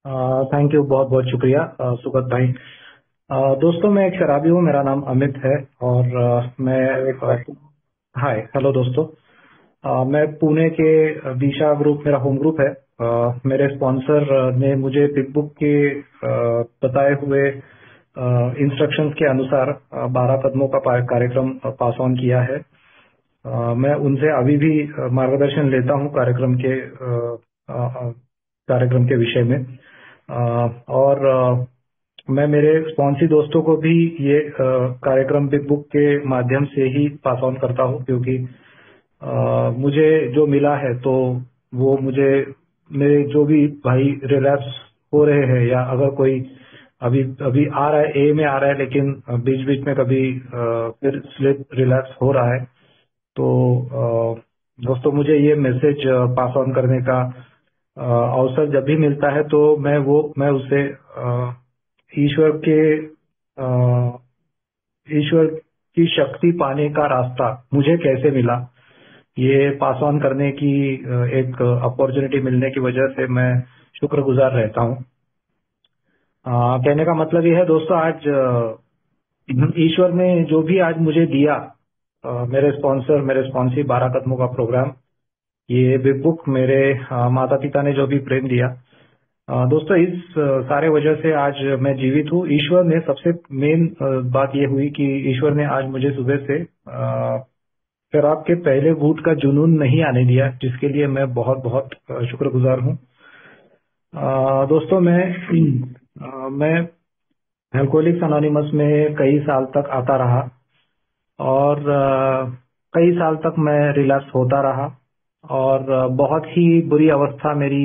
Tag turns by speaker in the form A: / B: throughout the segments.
A: Thank you, बहुत बहुत शुक्रिया सुगत भाई। दोस्तों, मैं एक शराबी हूँ, मेरा नाम अमित है और मैं एक हाय हेलो दोस्तों। मैं पुणे के दिशा ग्रुप, मेरा होम ग्रुप है। मेरे स्पॉन्सर ने मुझे बिग बुक के बताए हुए इंस्ट्रक्शंस के अनुसार 12 कदमों का कार्यक्रम पास ऑन किया है। मैं उनसे अभी भी मार्गदर्शन लेता हूँ कार्यक्रम के विषय में। और मैं मेरे स्पॉन्सी दोस्तों को भी ये कार्यक्रम बिग बुक के माध्यम से ही पास ऑन करता हूँ, क्योंकि मुझे जो मिला है तो वो मुझे मेरे जो भी भाई रिलैप्स हो रहे हैं, या अगर कोई अभी अभी आ रहा है, ए में आ रहा है, लेकिन बीच बीच में कभी फिर स्लिप रिलैप्स हो रहा है, तो दोस्तों मुझे ये मैसेज पास ऑन करने का अवसर जब भी मिलता है, तो मैं उसे ईश्वर के ईश्वर की शक्ति पाने का रास्ता मुझे कैसे मिला, ये पास ऑन करने की एक अपॉर्चुनिटी मिलने की वजह से मैं शुक्रगुजार रहता हूँ। कहने का मतलब ये है दोस्तों, आज ईश्वर ने जो भी आज मुझे दिया, मेरे स्पॉन्सर, मेरे स्पॉन्सी 12 कदमों का प्रोग्राम, ये बिग बुक, मेरे माता पिता ने जो भी प्रेम दिया, दोस्तों इस सारे वजह से आज मैं जीवित हूँ। ईश्वर ने सबसे मेन बात ये हुई कि ईश्वर ने आज मुझे सुबह से शराब के पहले घूंट का जुनून नहीं आने दिया, जिसके लिए मैं बहुत बहुत शुक्रगुजार हूँ। दोस्तों मैं अल्कोहलिक्स अनोनिमस में कई साल तक आता रहा और कई साल तक मैं रिलैप्स होता रहा, और बहुत ही बुरी अवस्था मेरी,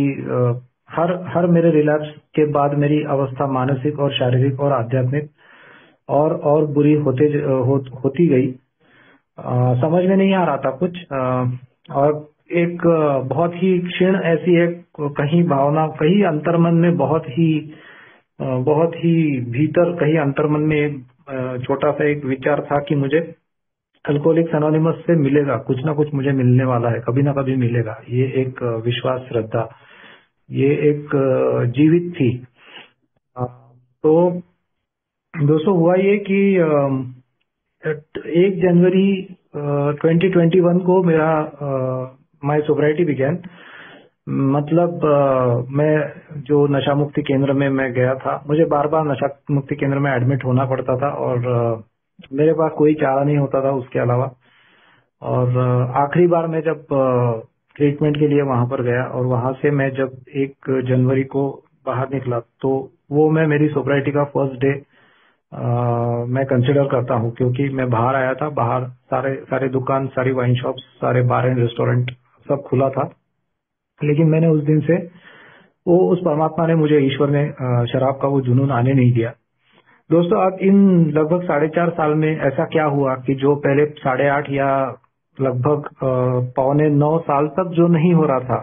A: हर मेरे रिलैप्स के बाद मेरी अवस्था मानसिक और शारीरिक और आध्यात्मिक और बुरी होती गई। समझ में नहीं आ रहा था कुछ, और एक बहुत ही क्षीण ऐसी एक कहीं भावना, कहीं अंतर्मन में बहुत ही भीतर, कहीं अंतर्मन में एक छोटा सा एक विचार था कि मुझे अल्कोहलिक्स एनोनिमस से मिलेगा, कुछ ना कुछ मुझे मिलने वाला है, कभी ना कभी मिलेगा। ये एक विश्वास, श्रद्धा, ये एक जीवित थी। तो दोस्तों हुआ ये कि 1 जनवरी 2021 को मेरा माय सोब्राइटी बिगेन। मतलब मैं जो नशा मुक्ति केंद्र में मैं गया था, मुझे बार बार नशा मुक्ति केंद्र में एडमिट होना पड़ता था, और मेरे पास कोई चारा नहीं होता था उसके अलावा। और आखिरी बार मैं जब ट्रीटमेंट के लिए वहां पर गया, और वहां से मैं जब 1 जनवरी को बाहर निकला, तो वो मेरी सोब्राइटी का फर्स्ट डे मैं कंसिडर करता हूँ, क्योंकि मैं बाहर आया था। बाहर सारे दुकान, सारी वाइन शॉप्स, सारे बार एंड रेस्टोरेंट सब खुला था, लेकिन मैंने उस दिन से उस परमात्मा ने मुझे, ईश्वर ने शराब का वो जुनून आने नहीं दिया। दोस्तों, अब इन लगभग 4.5 साल में ऐसा क्या हुआ कि जो पहले 8.5 या लगभग 8.75 साल तक जो नहीं हो रहा था,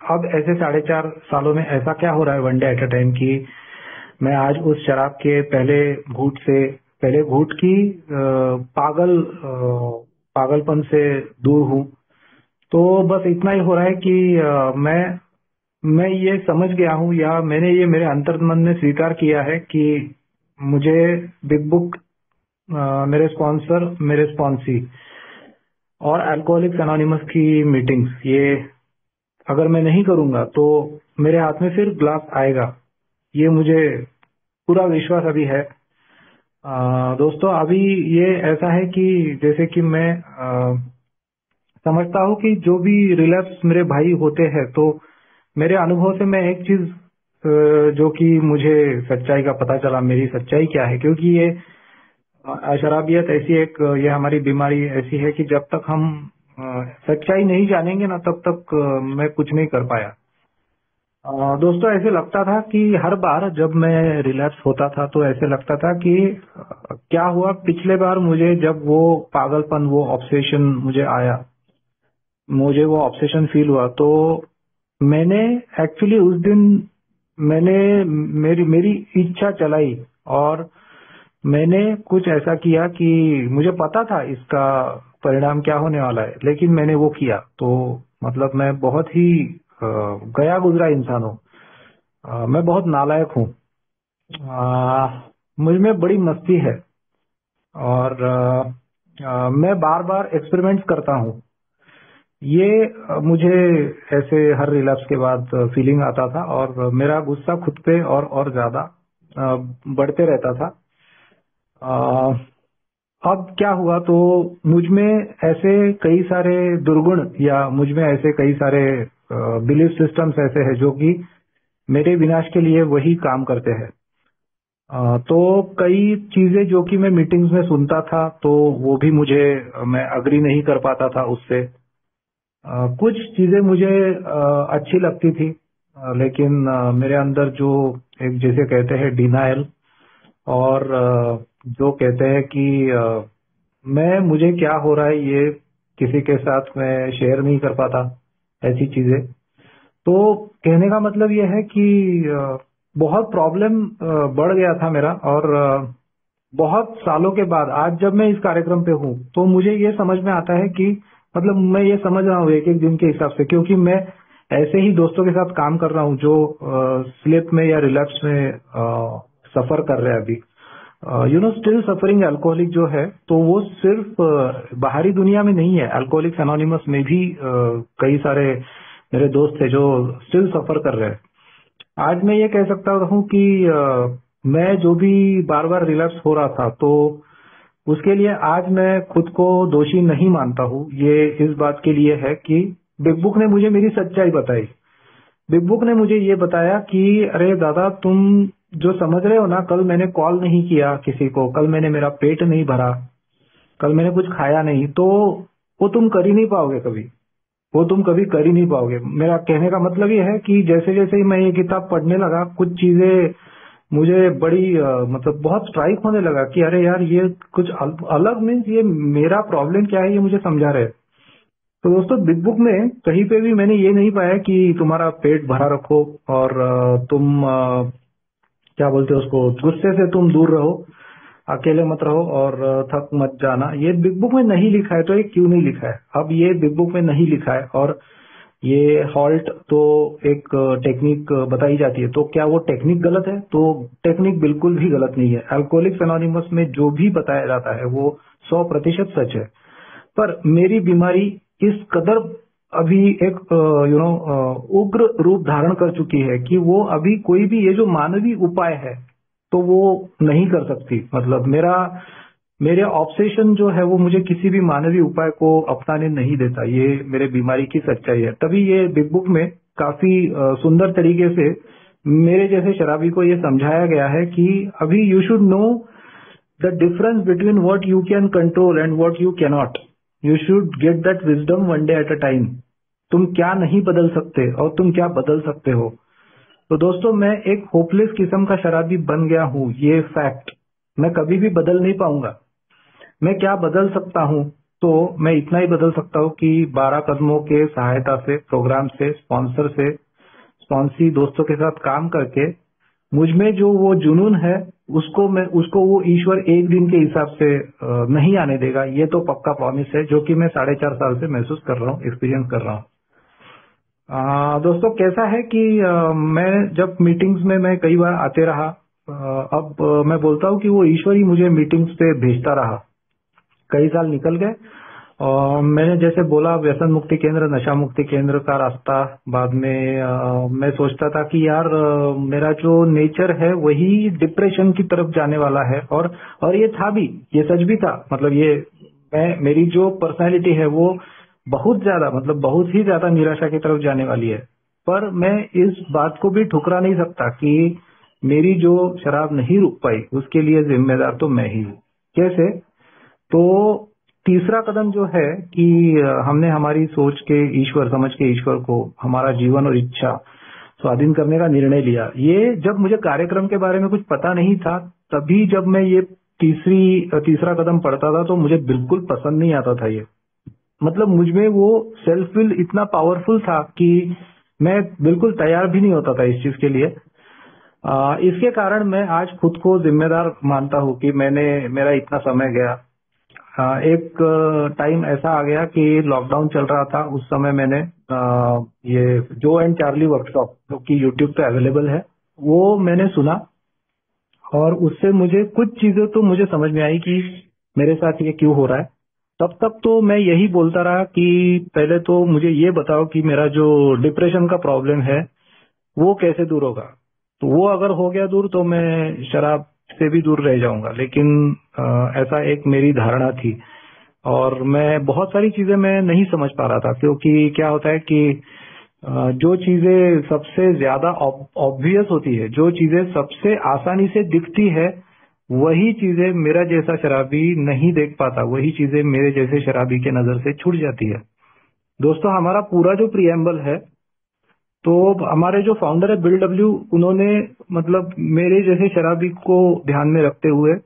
A: अब ऐसे 4.5 सालों में ऐसा क्या हो रहा है one day at a time, कि मैं आज उस शराब के पहले घूंट की पागलपन से दूर हूँ। तो बस इतना ही हो रहा है कि मैं ये समझ गया हूँ, या मैंने ये मेरे अंतर्मन में स्वीकार किया है कि मुझे बिग बुक, मेरे स्पॉन्सर, मेरे स्पॉन्सी और अल्कोहलिक्स एनोनिमस की मीटिंग्स, ये अगर मैं नहीं करूंगा तो मेरे हाथ में फिर ग्लास आएगा, ये मुझे पूरा विश्वास अभी है। दोस्तों, अभी ये ऐसा है कि जैसे कि मैं समझता हूँ कि जो भी रिलैप्स मेरे भाई होते हैं, तो मेरे अनुभव से मैं एक चीज जो कि मुझे सच्चाई का पता चला, मेरी सच्चाई क्या है, क्योंकि ये शराबियत ऐसी एक, ये हमारी बीमारी ऐसी है कि जब तक हम सच्चाई नहीं जानेंगे ना, तब तक मैं कुछ नहीं कर पाया। दोस्तों, ऐसे लगता था कि हर बार जब मैं रिलैप्स होता था, तो ऐसे लगता था कि क्या हुआ पिछले बार मुझे, जब वो पागलपन, वो ऑब्सेशन मुझे आया, मुझे वो ऑब्सेशन फील हुआ, तो मैंने एक्चुअली उस दिन मैंने मेरी इच्छा चलाई, और मैंने कुछ ऐसा किया कि मुझे पता था इसका परिणाम क्या होने वाला है, लेकिन मैंने वो किया। तो मतलब मैं बहुत ही गया गुजरा इंसान हूँ। मैं बहुत नालायक हूँ। मुझ में बड़ी मस्ती है और मैं बार बार एक्सपेरिमेंट्स करता हूँ। ये मुझे ऐसे हर रिलैप्स के बाद फीलिंग आता था और मेरा गुस्सा खुद पे और ज्यादा बढ़ते रहता था। अ, अब क्या हुआ तो मुझ में ऐसे कई सारे दुर्गुण या मुझ में ऐसे कई सारे बिलीफ सिस्टम्स ऐसे हैं जो कि मेरे विनाश के लिए वही काम करते हैं। तो कई चीजें जो कि मैं मीटिंग्स में सुनता था तो वो भी मुझे मैं अग्री नहीं कर पाता था उससे। कुछ चीजें मुझे अच्छी लगती थी, लेकिन मेरे अंदर जो एक जैसे कहते हैं डिनायल और जो कहते हैं कि मैं मुझे क्या हो रहा है ये किसी के साथ मैं शेयर नहीं कर पाता, ऐसी चीजें। तो कहने का मतलब ये है कि बहुत प्रॉब्लम बढ़ गया था मेरा और बहुत सालों के बाद आज जब मैं इस कार्यक्रम पे हूँ तो मुझे ये समझ में आता है कि मतलब मैं ये समझ रहा हूँ एक एक दिन के हिसाब से, क्योंकि मैं ऐसे ही दोस्तों के साथ काम कर रहा हूँ जो स्लिप में या रिलैप्स में सफर कर रहे हैं अभी। स्टिल सफरिंग अल्कोहलिक जो है तो वो सिर्फ बाहरी दुनिया में नहीं है, अल्कोहलिक्स एनोनिमस में भी कई सारे मेरे दोस्त थे जो स्टिल सफर कर रहे हैं। आज मैं ये कह सकता हूँ कि मैं जो भी बार बार रिलैप्स हो रहा था तो उसके लिए आज मैं खुद को दोषी नहीं मानता हूँ। ये इस बात के लिए है कि बिग बुक ने मुझे मेरी सच्चाई बताई। बिग बुक ने मुझे ये बताया कि अरे दादा, तुम जो समझ रहे हो ना, कल मैंने कॉल नहीं किया किसी को, कल मैंने मेरा पेट नहीं भरा, कल मैंने कुछ खाया नहीं, तो वो तुम कर ही नहीं पाओगे कभी। वो तुम कभी कर ही नहीं पाओगे। मेरा कहने का मतलब ये है कि जैसे जैसे ही मैं ये किताब पढ़ने लगा कुछ चीजें मुझे बड़ी मतलब बहुत स्ट्राइक होने लगा कि अरे यार, ये कुछ अलग मीन्स ये मेरा प्रॉब्लम क्या है ये मुझे समझा रहे। तो दोस्तों, बिग बुक में कहीं पे भी मैंने ये नहीं पाया कि तुम्हारा पेट भरा रखो और तुम क्या बोलते हो उसको, गुस्से से तुम दूर रहो, अकेले मत रहो और थक मत जाना। ये बिग बुक में नहीं लिखा है तो ये क्यों नहीं लिखा है? अब ये बिग बुक में नहीं लिखा है और ये हॉल्ट तो एक टेक्निक बताई जाती है, तो क्या वो टेक्निक गलत है? तो टेक्निक बिल्कुल भी गलत नहीं है। अल्कोहलिक्स एनोनिमस में जो भी बताया जाता है वो 100% सच है। पर मेरी बीमारी इस कदर अभी एक उग्र रूप धारण कर चुकी है कि वो अभी कोई भी ये जो मानवीय उपाय है तो वो नहीं कर सकती। मतलब मेरे ऑब्सेशन जो है वो मुझे किसी भी मानवीय उपाय को अपनाने नहीं देता। ये मेरे बीमारी की सच्चाई है। तभी ये बिग बुक में काफी सुंदर तरीके से मेरे जैसे शराबी को ये समझाया गया है कि अभी you should know the difference between what you can control and what you cannot. You should get that wisdom one day at a time. तुम क्या नहीं बदल सकते और तुम क्या बदल सकते हो। तो दोस्तों, मैं एक होपलेस किस्म का शराबी बन गया हूँ, ये फैक्ट। मैं कभी भी बदल नहीं पाऊंगा। मैं क्या बदल सकता हूँ? तो मैं इतना ही बदल सकता हूँ कि 12 कदमों के सहायता से, प्रोग्राम से, स्पॉन्सर से, स्पॉन्सी दोस्तों के साथ काम करके मुझ में जो वो जुनून है उसको वो ईश्वर एक दिन के हिसाब से नहीं आने देगा। ये तो पक्का प्रॉमिस है जो कि मैं 4.5 साल से महसूस कर रहा हूँ, एक्सपीरियंस कर रहा हूँ। दोस्तों, कैसा है कि मैं जब मीटिंग्स में मैं कई बार आते रहा, अब मैं बोलता हूँ कि वो ईश्वर ही मुझे मीटिंग्स पे भेजता रहा। कई साल निकल गए और मैंने जैसे बोला, व्यसन मुक्ति केंद्र, नशा मुक्ति केंद्र का रास्ता। बाद में मैं सोचता था कि यार मेरा जो नेचर है वही डिप्रेशन की तरफ जाने वाला है और ये था भी, ये सच भी था। मतलब ये मेरी जो पर्सनालिटी है वो बहुत ज्यादा, मतलब बहुत ही ज्यादा निराशा की तरफ जाने वाली है। पर मैं इस बात को भी ठुकरा नहीं सकता कि मेरी जो शराब नहीं रुक पाई उसके लिए जिम्मेदार तो मैं ही हूँ। कैसे? तो तीसरा कदम जो है कि हमने हमारी सोच के ईश्वर, समझ के ईश्वर को हमारा जीवन और इच्छा स्वाधीन करने का निर्णय लिया। ये जब मुझे कार्यक्रम के बारे में कुछ पता नहीं था, तभी जब मैं ये तीसरा कदम पढ़ता था तो मुझे बिल्कुल पसंद नहीं आता था ये। मतलब मुझ में वो सेल्फ विल इतना पावरफुल था कि मैं बिल्कुल तैयार भी नहीं होता था इस चीज के लिए। इसके कारण मैं आज खुद को जिम्मेदार मानता हूँ कि मेरा इतना समय गया। एक टाइम ऐसा आ गया कि लॉकडाउन चल रहा था। उस समय मैंने ये जो एंड चार्ली वर्कशॉप, जो कि यूट्यूब पे अवेलेबल है, वो मैंने सुना और उससे मुझे कुछ चीजें तो मुझे समझ में आई कि मेरे साथ ये क्यों हो रहा है। तब तक तो मैं यही बोलता रहा कि पहले तो मुझे ये बताओ कि मेरा जो डिप्रेशन का प्रॉब्लम है वो कैसे दूर होगा। तो वो अगर हो गया दूर तो मैं शराब से भी दूर रह जाऊंगा। लेकिन ऐसा एक मेरी धारणा थी और मैं बहुत सारी चीजें मैं नहीं समझ पा रहा था, क्योंकि क्या होता है कि जो चीजें सबसे ज्यादा ऑब्वियस होती है, जो चीजें सबसे आसानी से दिखती है, वही चीजें मेरा जैसा शराबी नहीं देख पाता, वही चीजें मेरे जैसे शराबी के नजर से छूट जाती है। दोस्तों, हमारा पूरा जो प्रिएम्बल है, तो हमारे जो फाउंडर है बिल डब्ल्यू, उन्होंने मतलब मेरे जैसे शराबी को ध्यान में रखते हुए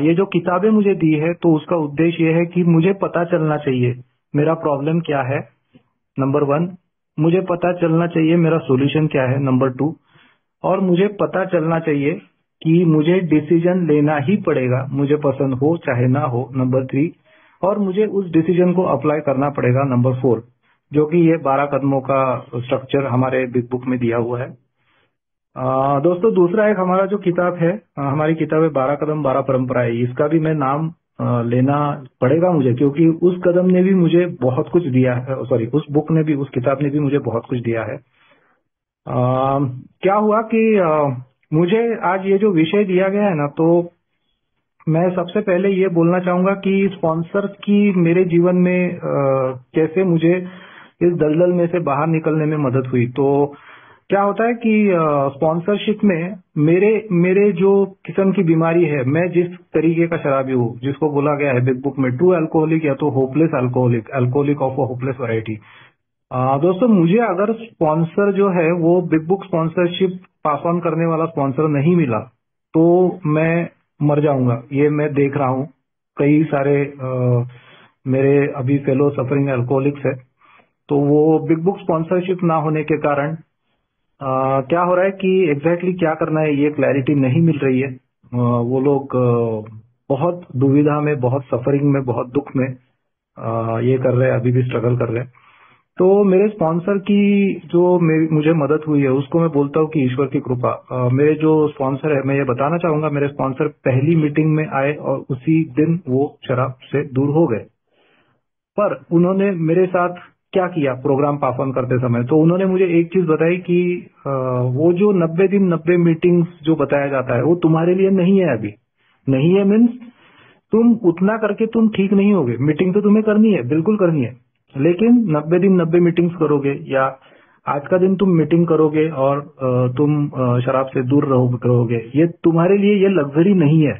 A: ये जो किताबें मुझे दी है, तो उसका उद्देश्य ये है कि मुझे पता चलना चाहिए मेरा प्रॉब्लम क्या है, नंबर 1। मुझे पता चलना चाहिए मेरा सॉल्यूशन क्या है, नंबर 2। और मुझे पता चलना चाहिए कि मुझे डिसीजन लेना ही पड़ेगा, मुझे पसंद हो चाहे ना हो, नंबर 3। और मुझे उस डिसीजन को अप्लाई करना पड़ेगा, नंबर 4। जो कि ये 12 कदमों का स्ट्रक्चर हमारे बिग बुक में दिया हुआ है। दोस्तों, दूसरा एक हमारा जो किताब है, हमारी किताब है 12 कदम 12 परंपराएं। इसका भी मैं नाम लेना पड़ेगा मुझे, क्योंकि उस कदम ने भी मुझे बहुत कुछ दिया है, सॉरी, उस बुक ने भी, उस किताब ने भी मुझे बहुत कुछ दिया है। क्या हुआ कि मुझे आज ये जो विषय दिया गया है ना, तो मैं सबसे पहले ये बोलना चाहूंगा कि स्पॉन्सर्स की मेरे जीवन में कैसे मुझे इस दलदल में से बाहर निकलने में मदद हुई। तो क्या होता है कि स्पॉन्सरशिप में मेरे मेरे जो किस्म की बीमारी है, मैं जिस तरीके का शराबी हूँ, जिसको बोला गया है बिग बुक में ट्रू अल्कोहलिक या तो hopeless alcoholic, alcoholic of a hopeless variety. दोस्तों, मुझे अगर स्पॉन्सर जो है वो big book sponsorship pass on करने वाला स्पॉन्सर नहीं मिला, तो मैं मर जाऊंगा। ये मैं देख रहा हूँ, कई सारे मेरे अभी फेलो सफरिंग अल्कोहलिक्स है, तो वो बिग बुक स्पॉन्सरशिप ना होने के कारण क्या हो रहा है कि एग्जैक्टली क्या करना है ये क्लैरिटी नहीं मिल रही है। वो लोग बहुत दुविधा में, बहुत सफरिंग में, बहुत दुख में ये कर रहे हैं, अभी भी स्ट्रगल कर रहे हैं। तो मेरे स्पॉन्सर की जो मुझे मदद हुई है, उसको मैं बोलता हूँ कि ईश्वर की कृपा। मेरे जो स्पॉन्सर है, मैं ये बताना चाहूंगा, मेरे स्पॉन्सर पहली मीटिंग में आए और उसी दिन वो शराब से दूर हो गए। पर उन्होंने मेरे साथ क्या किया प्रोग्राम पास ऑन करते समय, तो उन्होंने मुझे एक चीज बताई कि वो जो 90 दिन 90 मीटिंग्स जो बताया जाता है, वो तुम्हारे लिए नहीं है अभी। नहीं है मीन्स तुम उतना करके तुम ठीक नहीं होगे। मीटिंग तो तुम्हें करनी है, बिल्कुल करनी है, लेकिन 90 दिन 90 मीटिंग्स करोगे या आज का दिन तुम मीटिंग करोगे और तुम शराब से दूर रहोगे, ये तुम्हारे लिए ये लग्जरी नहीं है।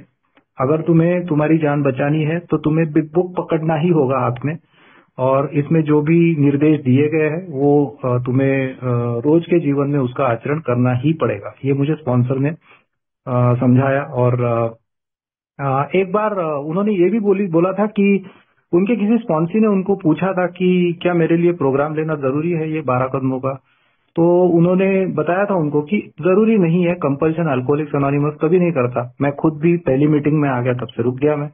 A: अगर तुम्हें तुम्हारी जान बचानी है तो तुम्हें बिग बुक पकड़ना ही होगा हाथ में, और इसमें जो भी निर्देश दिए गए हैं वो तुम्हें रोज के जीवन में उसका आचरण करना ही पड़ेगा। ये मुझे स्पॉन्सर ने समझाया। और एक बार उन्होंने ये भी बोला था कि उनके किसी स्पॉन्सी ने उनको पूछा था कि क्या मेरे लिए प्रोग्राम लेना जरूरी है ये 12 कदमों का। तो उन्होंने बताया था उनको कि जरूरी नहीं है, कंपल्शन अल्कोहलिक्स अनोनिमस कभी नहीं करता। मैं खुद भी पहली मीटिंग में आ गया, तब से रुक गया मैं।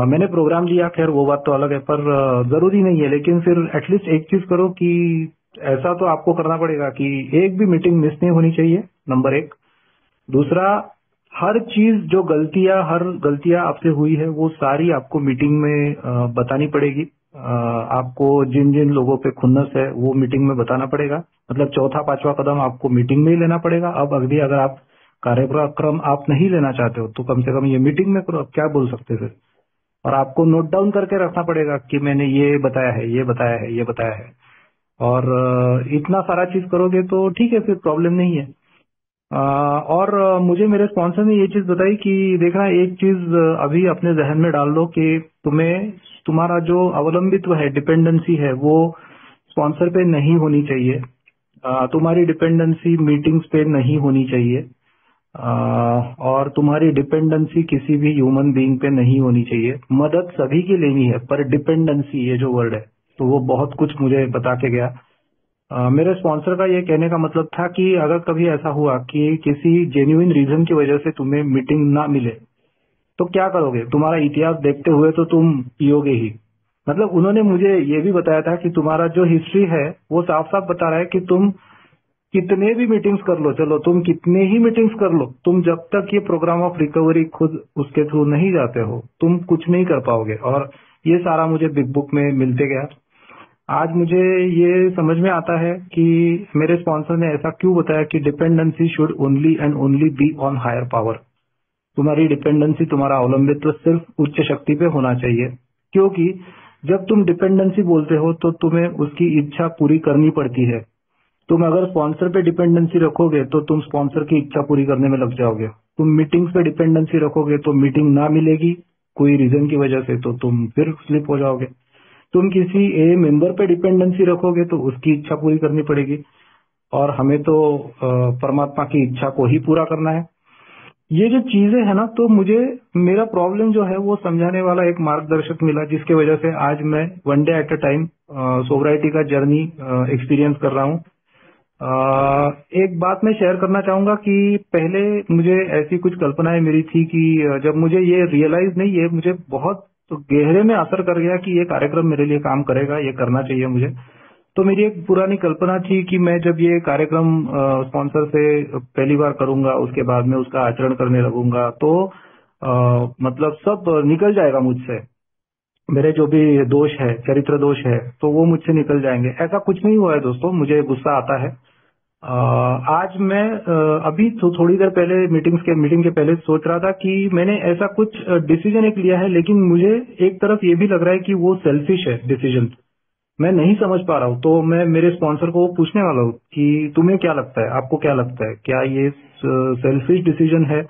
A: मैंने प्रोग्राम लिया, खैर वो बात तो अलग है, पर जरूरी नहीं है। लेकिन फिर एटलीस्ट एक चीज करो कि ऐसा तो आपको करना पड़ेगा कि एक भी मीटिंग मिस नहीं होनी चाहिए, नंबर 1। दूसरा, हर चीज जो हर गलतियां आपसे हुई है, वो सारी आपको मीटिंग में बतानी पड़ेगी। आपको जिन जिन लोगों पे खुन्नस है वो मीटिंग में बताना पड़ेगा। मतलब चौथा पांचवा कदम आपको मीटिंग में ही लेना पड़ेगा। अब अगली अगर आप कार्यक्रम आप नहीं लेना चाहते हो, तो कम से कम ये मीटिंग में करो। क्या बोल सकते फिर? और आपको नोट डाउन करके रखना पड़ेगा कि मैंने ये बताया है, ये बताया है, ये बताया है। और इतना सारा चीज करोगे तो ठीक है, फिर प्रॉब्लम नहीं है। और मुझे मेरे स्पॉन्सर ने ये चीज बताई कि देखना, एक चीज अभी अपने जहन में डाल लो कि तुम्हें तुम्हारा जो अवलंबित्व है, डिपेंडेंसी है, वो स्पॉन्सर पे नहीं होनी चाहिए। तुम्हारी डिपेंडेंसी मीटिंग्स पे नहीं होनी चाहिए। और तुम्हारी डिपेंडेंसी किसी भी ह्यूमन बीइंग पे नहीं होनी चाहिए। मदद सभी की लेनी है, पर डिपेंडेंसी ये जो वर्ड है, तो वो बहुत कुछ मुझे बता के गया। मेरे स्पॉन्सर का ये कहने का मतलब था कि अगर कभी ऐसा हुआ कि किसी जेन्युइन रीजन की वजह से तुम्हें मीटिंग ना मिले, तो क्या करोगे? तुम्हारा इतिहास देखते हुए तो तुम पियोगे ही। मतलब उन्होंने मुझे ये भी बताया था कि तुम्हारा जो हिस्ट्री है वो साफ साफ बता रहा है कि तुम कितने भी मीटिंग्स कर लो, चलो तुम कितने ही मीटिंग्स कर लो, तुम जब तक ये प्रोग्राम ऑफ रिकवरी खुद उसके थ्रू नहीं जाते हो तुम कुछ नहीं कर पाओगे। और ये सारा मुझे बिग बुक में मिलते गया। आज मुझे ये समझ में आता है कि मेरे स्पॉन्सर ने ऐसा क्यों बताया कि dependency should only and only be on higher power. तुम्हारी डिपेंडेंसी, तुम्हारा अवलंबित्व सिर्फ उच्च शक्ति पे होना चाहिए, क्योंकि जब तुम डिपेंडेंसी बोलते हो तो तुम्हें उसकी इच्छा पूरी करनी पड़ती है। तुम अगर स्पॉन्सर पे डिपेंडेंसी रखोगे तो तुम स्पॉन्सर की इच्छा पूरी करने में लग जाओगे। तुम मीटिंग्स पे डिपेंडेंसी रखोगे तो मीटिंग ना मिलेगी कोई रीजन की वजह से तो तुम फिर स्लिप हो जाओगे। तुम किसी ए मेंबर पे डिपेंडेंसी रखोगे तो उसकी इच्छा पूरी करनी पड़ेगी, और हमें तो परमात्मा की इच्छा को ही पूरा करना है। ये जो चीजें है ना, तो मुझे मेरा प्रॉब्लम जो है वो समझाने वाला एक मार्गदर्शक मिला, जिसके वजह से आज मैं one day at a time sobriety का जर्नी एक्सपीरियंस कर रहा हूँ। एक बात मैं शेयर करना चाहूंगा कि पहले मुझे ऐसी कुछ कल्पनाएं मेरी थी कि जब मुझे ये रियलाइज नहीं, ये मुझे बहुत तो गहरे में असर कर गया कि ये कार्यक्रम मेरे लिए काम करेगा, ये करना चाहिए मुझे। तो मेरी एक पुरानी कल्पना थी कि मैं जब ये कार्यक्रम स्पॉन्सर से पहली बार करूंगा, उसके बाद में उसका आचरण करने लगूंगा तो मतलब सब निकल जाएगा मुझसे, मेरे जो भी दोष है, चरित्र दोष है, तो वो मुझसे निकल जाएंगे। ऐसा कुछ नहीं हुआ है दोस्तों, मुझे गुस्सा आता है। आज मैं अभी तो थोड़ी देर पहले मीटिंग के पहले सोच रहा था कि मैंने ऐसा कुछ डिसीजन एक लिया है, लेकिन मुझे एक तरफ ये भी लग रहा है कि वो सेल्फिश है डिसीजन, मैं नहीं समझ पा रहा हूँ। तो मैं मेरे स्पॉन्सर को पूछने वाला हूँ कि तुम्हें क्या लगता है, आपको क्या लगता है, क्या ये सेल्फिश डिसीजन है।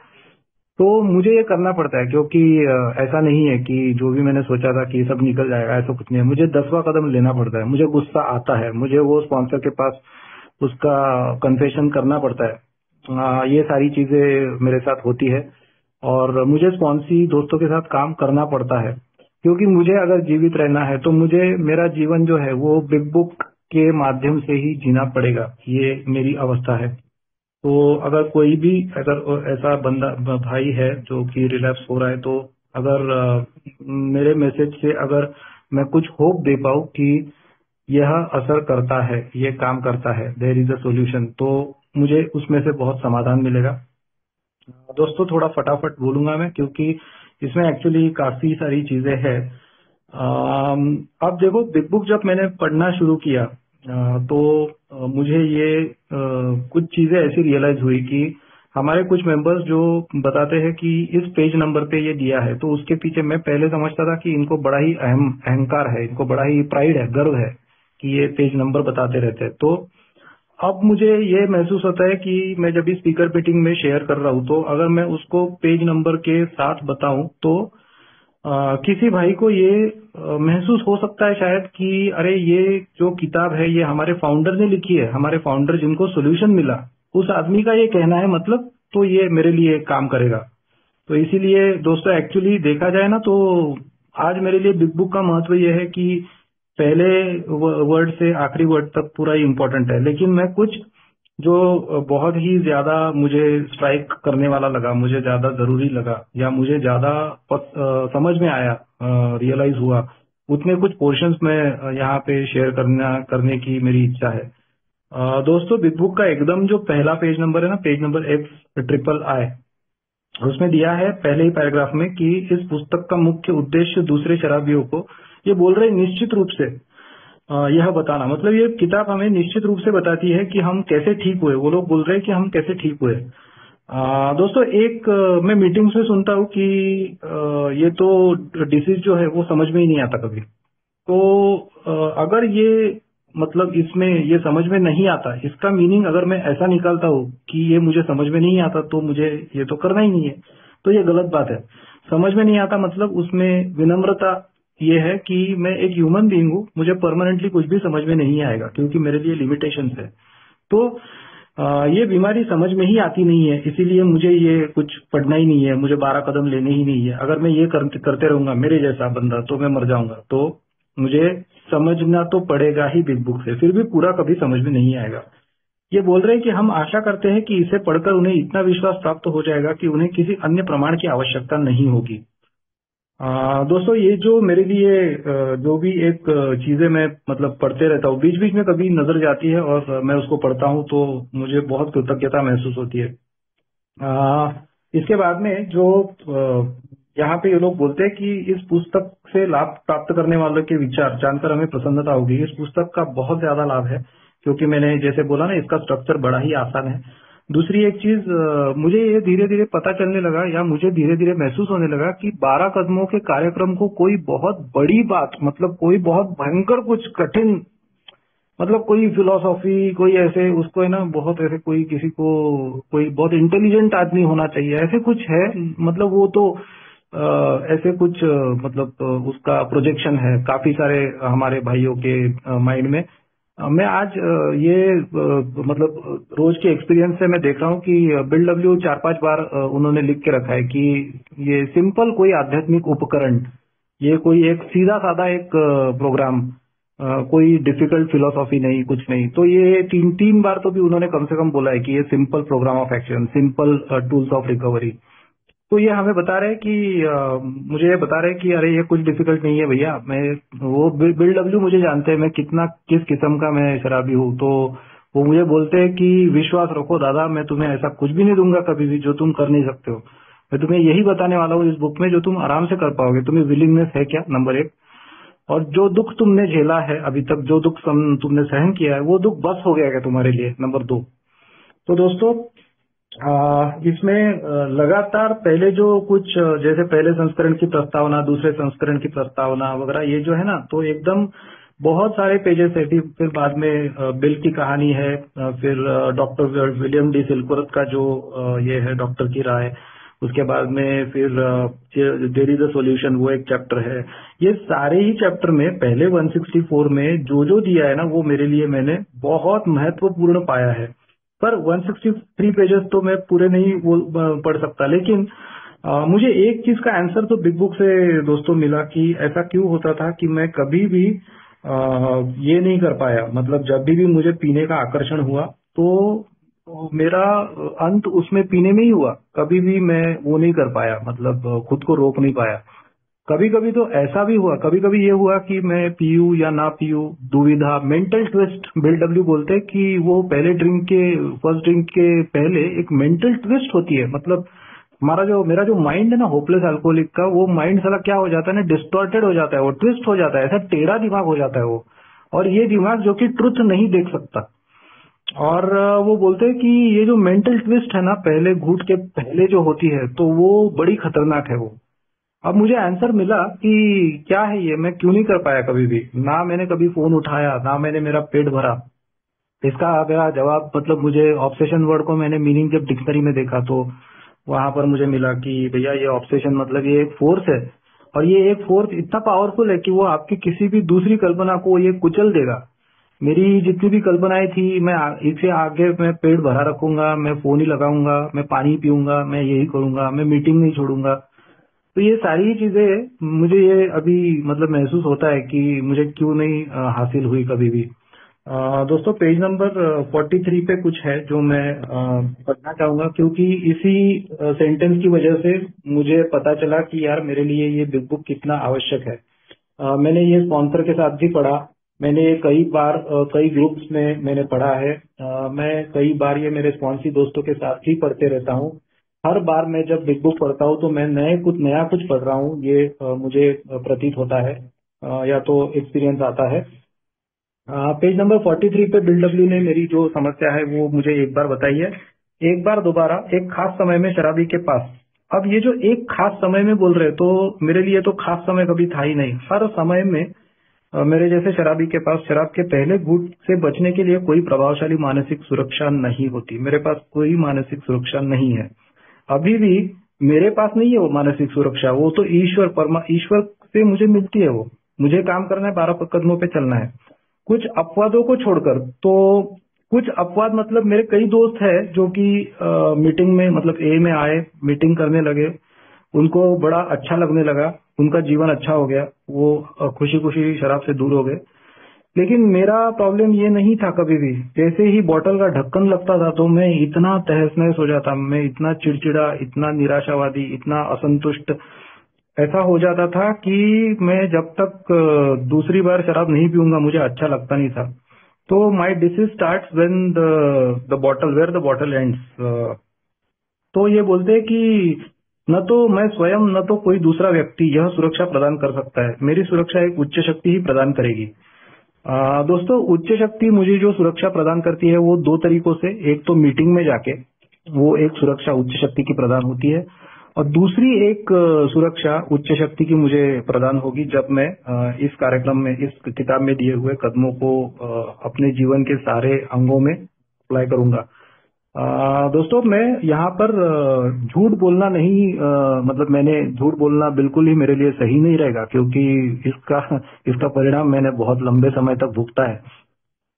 A: तो मुझे ये करना पड़ता है, क्योंकि ऐसा नहीं है कि जो भी मैंने सोचा था कि सब निकल जाएगा, ऐसा कुछ नहीं है। मुझे 10वां कदम लेना पड़ता है, मुझे गुस्सा आता है, मुझे वो स्पॉन्सर के पास उसका कन्फेशन करना पड़ता है। ये सारी चीजें मेरे साथ होती है, और मुझे स्पॉन्सी दोस्तों के साथ काम करना पड़ता है, क्योंकि मुझे अगर जीवित रहना है तो मुझे मेरा जीवन जो है वो बिग बुक के माध्यम से ही जीना पड़ेगा। ये मेरी अवस्था है। तो अगर कोई भी अगर ऐसा बंदा भाई है जो कि रिलैप्स हो रहा है, तो अगर मेरे मैसेज से अगर मैं कुछ होप दे पाऊँ कि यह असर करता है, ये काम करता है, देयर इज अ सोल्यूशन, तो मुझे उसमें से बहुत समाधान मिलेगा। दोस्तों थोड़ा फटाफट बोलूंगा मैं, क्योंकि इसमें एक्चुअली काफी सारी चीजें हैं। अब देखो, बिग बुक जब मैंने पढ़ना शुरू किया तो मुझे ये कुछ चीजें ऐसी रियलाइज हुई कि हमारे कुछ मेंबर्स जो बताते हैं कि इस पेज नंबर पे ये दिया है, तो उसके पीछे मैं पहले समझता था कि इनको बड़ा ही अहंकार है, इनको बड़ा ही प्राइड है, गर्व है कि ये पेज नंबर बताते रहते हैं। तो अब मुझे ये महसूस होता है कि मैं जब भी स्पीकर मीटिंग में शेयर कर रहा हूँ, तो अगर मैं उसको पेज नंबर के साथ बताऊं तो किसी भाई को ये महसूस हो सकता है शायद कि अरे ये जो किताब है ये हमारे फाउंडर ने लिखी है, हमारे फाउंडर जिनको सोल्यूशन मिला उस आदमी का ये कहना है, मतलब तो ये मेरे लिए काम करेगा। तो इसीलिए दोस्तों एक्चुअली देखा जाए ना, तो आज मेरे लिए बिग बुक का महत्व ये है कि पहले वर्ड से आखिरी वर्ड तक पूरा ही इम्पोर्टेंट है, लेकिन मैं कुछ जो बहुत ही ज्यादा मुझे स्ट्राइक करने वाला लगा, मुझे ज्यादा जरूरी लगा, या मुझे ज्यादा समझ में आया, रियलाइज हुआ, उतने कुछ पोर्शंस में यहाँ पे शेयर करने की मेरी इच्छा है। दोस्तों बिग बुक का एकदम जो पहला पेज नंबर है ना, पेज नंबर XIII, उसमें दिया है पहले ही पैराग्राफ में कि इस पुस्तक का मुख्य उद्देश्य दूसरे शराबियों को, ये बोल रहे निश्चित रूप से यह बताना, मतलब ये किताब हमें निश्चित रूप से बताती है कि हम कैसे ठीक हुए। वो लोग बोल रहे हैं कि हम कैसे ठीक हुए। दोस्तों एक मैं मीटिंग्स में सुनता हूँ कि ये तो डिसीज जो है वो समझ में ही नहीं आता कभी। तो अगर ये मतलब इसमें ये समझ में नहीं आता, इसका मीनिंग अगर मैं ऐसा निकालता हूँ कि ये मुझे समझ में नहीं आता तो मुझे ये तो करना ही नहीं है, तो ये गलत बात है। समझ में नहीं आता मतलब उसमें विनम्रता ये है कि मैं एक ह्यूमन बीइंग हूँ, मुझे परमानेंटली कुछ भी समझ में नहीं आएगा क्योंकि मेरे लिए लिमिटेशंस है। तो ये बीमारी समझ में ही आती नहीं है, इसीलिए मुझे ये कुछ पढ़ना ही नहीं है, मुझे 12 कदम लेने ही नहीं है। अगर मैं ये करते रहूंगा मेरे जैसा बंदा तो मैं मर जाऊंगा। तो मुझे समझना तो पड़ेगा ही बिग बुक से, फिर भी पूरा कभी समझ में नहीं आएगा। ये बोल रहे हैं कि हम आशा करते हैं कि इसे पढ़कर उन्हें इतना विश्वास प्राप्त हो जाएगा कि उन्हें किसी अन्य प्रमाण की आवश्यकता नहीं होगी। दोस्तों ये जो मेरे लिए जो भी एक चीजें मैं मतलब पढ़ते रहता हूँ, बीच बीच में कभी नजर जाती है और मैं उसको पढ़ता हूँ तो मुझे बहुत कृतज्ञता महसूस होती है। आ, इसके बाद में जो यहाँ पे ये लोग बोलते हैं कि इस पुस्तक से लाभ प्राप्त करने वालों के विचार जानकर हमें प्रसन्नता होगी। इस पुस्तक का बहुत ज्यादा लाभ है, क्योंकि मैंने जैसे बोला ना, इसका स्ट्रक्चर बड़ा ही आसान है। दूसरी एक चीज, मुझे ये धीरे धीरे पता चलने लगा या मुझे धीरे धीरे महसूस होने लगा कि 12 कदमों के कार्यक्रम को कोई बहुत बड़ी बात, मतलब कोई बहुत भयंकर कुछ कठिन, मतलब कोई फिलोसॉफी, कोई ऐसे उसको है ना, बहुत ऐसे कोई किसी को कोई बहुत इंटेलिजेंट आदमी होना चाहिए, ऐसे कुछ है। मतलब वो तो ऐसे कुछ मतलब उसका प्रोजेक्शन है काफी सारे हमारे भाइयों के माइंड में। मैं आज मतलब रोज के एक्सपीरियंस से मैं देख रहा हूँ कि बिल डब्ल्यू 4-5 बार उन्होंने लिख के रखा है कि ये सिंपल कोई आध्यात्मिक उपकरण, ये कोई एक सीधा साधा एक प्रोग्राम, कोई डिफिकल्ट फिलोसॉफी नहीं, कुछ नहीं। तो ये तीन तीन बार तो भी उन्होंने कम से कम बोला है कि ये simple program of action, simple tools of recovery. तो ये हमें बता रहे हैं कि मुझे ये बता रहे हैं कि अरे ये कुछ डिफिकल्ट नहीं है भैया। मैं वो बिल डब्ल्यू मुझे जानते हैं मैं कितना किस किस्म का मैं शराबी हूँ। तो वो मुझे बोलते हैं कि विश्वास रखो दादा, मैं तुम्हें ऐसा कुछ भी नहीं दूंगा कभी भी जो तुम कर नहीं सकते हो। मैं तुम्हें यही बताने वाला हूँ इस बुक में जो तुम आराम से कर पाओगे। तुम्हें विलिंगनेस है क्या, नंबर 1। और जो दुख तुमने झेला है अभी तक, जो दुख तुमने सहन किया है, वो दुख बस हो गया क्या तुम्हारे लिए, नंबर 2। तो दोस्तों इसमें लगातार पहले जो कुछ जैसे पहले संस्करण की प्रस्तावना, दूसरे संस्करण की प्रस्तावना वगैरह, ये जो है ना, तो एकदम बहुत सारे पेजेस है। फिर बाद में बिल की कहानी है, फिर डॉक्टर विलियम डी सिल्कवर्थ का जो ये है डॉक्टर की राय, उसके बाद में फिर देयर इज अ सॉल्यूशन, वो एक चैप्टर है। ये सारे ही चैप्टर में पहले 164 में जो जो दिया है ना, वो मेरे लिए मैंने बहुत महत्वपूर्ण पाया है। पर 163 पेजेस तो मैं पूरे नहीं पढ़ सकता, लेकिन मुझे एक चीज का आंसर तो बिग बुक से दोस्तों मिला कि ऐसा क्यों होता था कि मैं कभी भी ये नहीं कर पाया। मतलब जब भी मुझे पीने का आकर्षण हुआ तो मेरा अंत उसमें पीने में ही हुआ। कभी भी मैं वो नहीं कर पाया, मतलब खुद को रोक नहीं पाया। कभी कभी तो ऐसा भी हुआ, कभी कभी ये हुआ कि मैं पीयूं या ना पीयूं, दुविधा, मेंटल ट्विस्ट। बिल डब्ल्यू बोलते हैं कि वो पहले ड्रिंक के, फर्स्ट ड्रिंक के पहले एक मेंटल ट्विस्ट होती है। मतलब मेरा जो माइंड है ना, होपलेस अल्कोहलिक का, वो माइंड साला क्या हो जाता है ना, डिस्टॉर्टेड हो जाता है, वो ट्विस्ट हो जाता है, ऐसा टेढ़ा दिमाग हो जाता है वो। और ये दिमाग जो कि ट्रुथ नहीं देख सकता। और वो बोलते हैं कि ये जो मेंटल ट्विस्ट है ना, पहले घूट के पहले जो होती है, तो वो बड़ी खतरनाक है वो। अब मुझे आंसर मिला कि क्या है ये, मैं क्यों नहीं कर पाया कभी भी। ना मैंने कभी फोन उठाया, ना मैंने मेरा पेट भरा। इसका मेरा जवाब, मतलब मुझे ऑब्सेशन वर्ड को मैंने मीनिंग जब डिक्शनरी में देखा तो वहां पर मुझे मिला कि भैया ये ऑब्सेशन मतलब ये एक फोर्स है। और ये एक फोर्स इतना पावरफुल है कि वो आपकी किसी भी दूसरी कल्पना को ये कुचल देगा। मेरी जितनी भी कल्पनाएं थी, मैं इससे आगे मैं पेट भरा रखूंगा, मैं फोन ही लगाऊंगा, मैं पानी पीऊंगा, मैं यही करूंगा, मैं मीटिंग नहीं छोड़ूंगा। तो ये सारी चीजें मुझे ये अभी मतलब महसूस होता है कि मुझे क्यों नहीं हासिल हुई कभी भी। दोस्तों पेज नंबर 43 पे कुछ है जो मैं पढ़ना चाहूंगा, क्योंकि इसी सेंटेंस की वजह से मुझे पता चला कि यार मेरे लिए ये बिग बुक कितना आवश्यक है। मैंने ये स्पॉन्सर के साथ भी पढ़ा, मैंने कई बार कई ग्रुप्स में मैंने पढ़ा है। मैं कई बार ये मेरे स्पॉन्सी दोस्तों के साथ भी पढ़ते रहता हूँ। हर बार मैं जब बिग बुक पढ़ता हूँ तो मैं कुछ नया कुछ पढ़ रहा हूँ, ये मुझे प्रतीत होता है, या तो एक्सपीरियंस आता है। पेज नंबर 43 पे बिल डब्ल्यू ने मेरी जो समस्या है वो मुझे एक बार बताई है। एक बार दोबारा एक खास समय में शराबी के पास। अब ये जो एक खास समय में बोल रहे हैं, तो मेरे लिए तो खास समय कभी था ही नहीं। हर समय में मेरे जैसे शराबी के पास शराब के पहले घूंट से बचने के लिए कोई प्रभावशाली मानसिक सुरक्षा नहीं होती। मेरे पास कोई मानसिक सुरक्षा नहीं है अभी भी। मेरे पास नहीं है वो मानसिक सुरक्षा, वो तो ईश्वर से मुझे मिलती है। वो मुझे काम करना है, 12 कदमों पे चलना है। कुछ अपवादों को छोड़कर, तो कुछ अपवाद मतलब मेरे कई दोस्त हैं जो कि मीटिंग में, मतलब ए में आए, मीटिंग करने लगे, उनको बड़ा अच्छा लगने लगा, उनका जीवन अच्छा हो गया, वो खुशी खुशी शराब से दूर हो गए। लेकिन मेरा प्रॉब्लम ये नहीं था कभी भी। जैसे ही बोतल का ढक्कन लगता था तो मैं इतना तहस नहस हो जाता, मैं इतना चिड़चिड़ा, इतना निराशावादी, इतना असंतुष्ट। ऐसा हो जाता था कि मैं जब तक दूसरी बार शराब नहीं पीऊंगा मुझे अच्छा लगता नहीं था। तो my disease start when the bottle where the bottle ends. तो ये बोलते हैं कि न तो मैं स्वयं न तो कोई दूसरा व्यक्ति यह सुरक्षा प्रदान कर सकता है, मेरी सुरक्षा एक उच्च शक्ति ही प्रदान करेगी। दोस्तों, उच्च शक्ति मुझे जो सुरक्षा प्रदान करती है वो दो तरीकों से, एक तो मीटिंग में जाके वो एक सुरक्षा उच्च शक्ति की प्रदान होती है, और दूसरी एक सुरक्षा उच्च शक्ति की मुझे प्रदान होगी जब मैं इस कार्यक्रम में, इस किताब में दिए हुए कदमों को अपने जीवन के सारे अंगों में अप्लाई करूंगा। दोस्तों, मैं यहाँ पर झूठ बोलना नहीं, मतलब मैंने झूठ बोलना बिल्कुल ही मेरे लिए सही नहीं रहेगा, क्योंकि इसका इसका परिणाम मैंने बहुत लंबे समय तक भुगता है।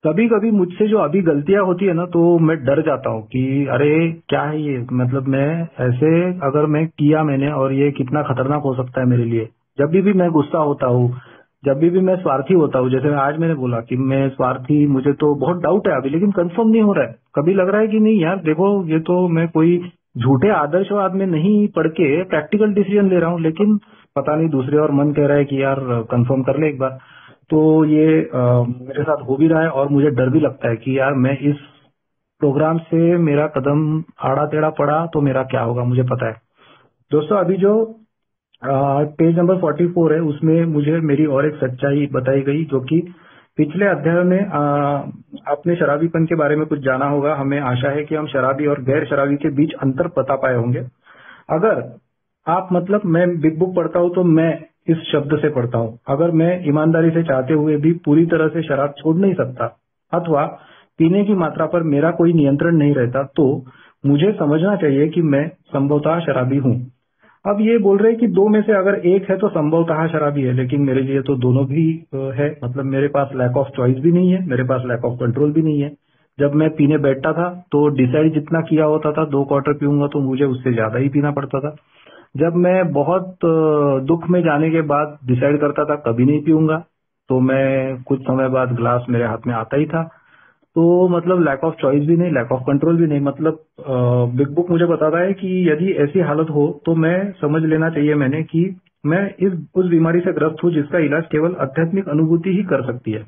A: कभी कभी मुझसे जो अभी गलतियां होती है ना, तो मैं डर जाता हूँ कि अरे क्या है ये, मतलब मैं ऐसे अगर मैं किया मैंने, और ये कितना खतरनाक हो सकता है मेरे लिए। जब भी मैं गुस्सा होता हूँ, जब भी मैं स्वार्थी होता हूँ, जैसे आज मैंने बोला कि मैं स्वार्थी, मुझे तो बहुत डाउट है अभी, लेकिन कंफर्म नहीं हो रहा है। कभी लग रहा है कि नहीं यार देखो, ये तो मैं कोई झूठे आदर्शवाद में नहीं पढ़ के प्रैक्टिकल डिसीजन ले रहा हूँ, लेकिन पता नहीं दूसरे और मन कह रहा है कि यार कंफर्म कर ले एक बार। तो ये मेरे साथ हो भी रहा है, और मुझे डर भी लगता है कि यार मैं इस प्रोग्राम से मेरा कदम आड़ा टेढ़ा पड़ा तो मेरा क्या होगा, मुझे पता है। दोस्तों, अभी जो पेज नंबर 44 है उसमें मुझे मेरी और एक सच्चाई बताई गई, जो कि पिछले अध्याय में आपने शराबीपन के बारे में कुछ जाना होगा। हमें आशा है कि हम शराबी और गैर शराबी के बीच अंतर बता पाए होंगे। अगर आप, मतलब मैं बिग बुक पढ़ता हूं तो मैं इस शब्द से पढ़ता हूं, अगर मैं ईमानदारी से चाहते हुए भी पूरी तरह से शराब छोड़ नहीं सकता, अथवा पीने की मात्रा पर मेरा कोई नियंत्रण नहीं रहता, तो मुझे समझना चाहिए कि मैं संभवतः शराबी हूं। अब ये बोल रहे हैं कि दो में से अगर एक है तो संभवतः शराबी है, लेकिन मेरे लिए तो दोनों भी है। मतलब मेरे पास लैक ऑफ चॉइस भी नहीं है, मेरे पास लैक ऑफ कंट्रोल भी नहीं है। जब मैं पीने बैठता था तो डिसाइड जितना किया होता था, 2 क्वार्टर पीऊंगा तो मुझे उससे ज्यादा ही पीना पड़ता था। जब मैं बहुत दुख में जाने के बाद डिसाइड करता था कभी नहीं पीऊंगा, तो मैं कुछ समय बाद ग्लास मेरे हाथ में आता ही था। तो मतलब लैक ऑफ चॉइस भी नहीं, लैक ऑफ कंट्रोल भी नहीं। मतलब बिग बुक मुझे बताता है कि यदि ऐसी हालत हो तो मैं समझ लेना चाहिए मैंने कि मैं उस बीमारी से ग्रस्त हूं जिसका इलाज केवल आध्यात्मिक अनुभूति ही कर सकती है।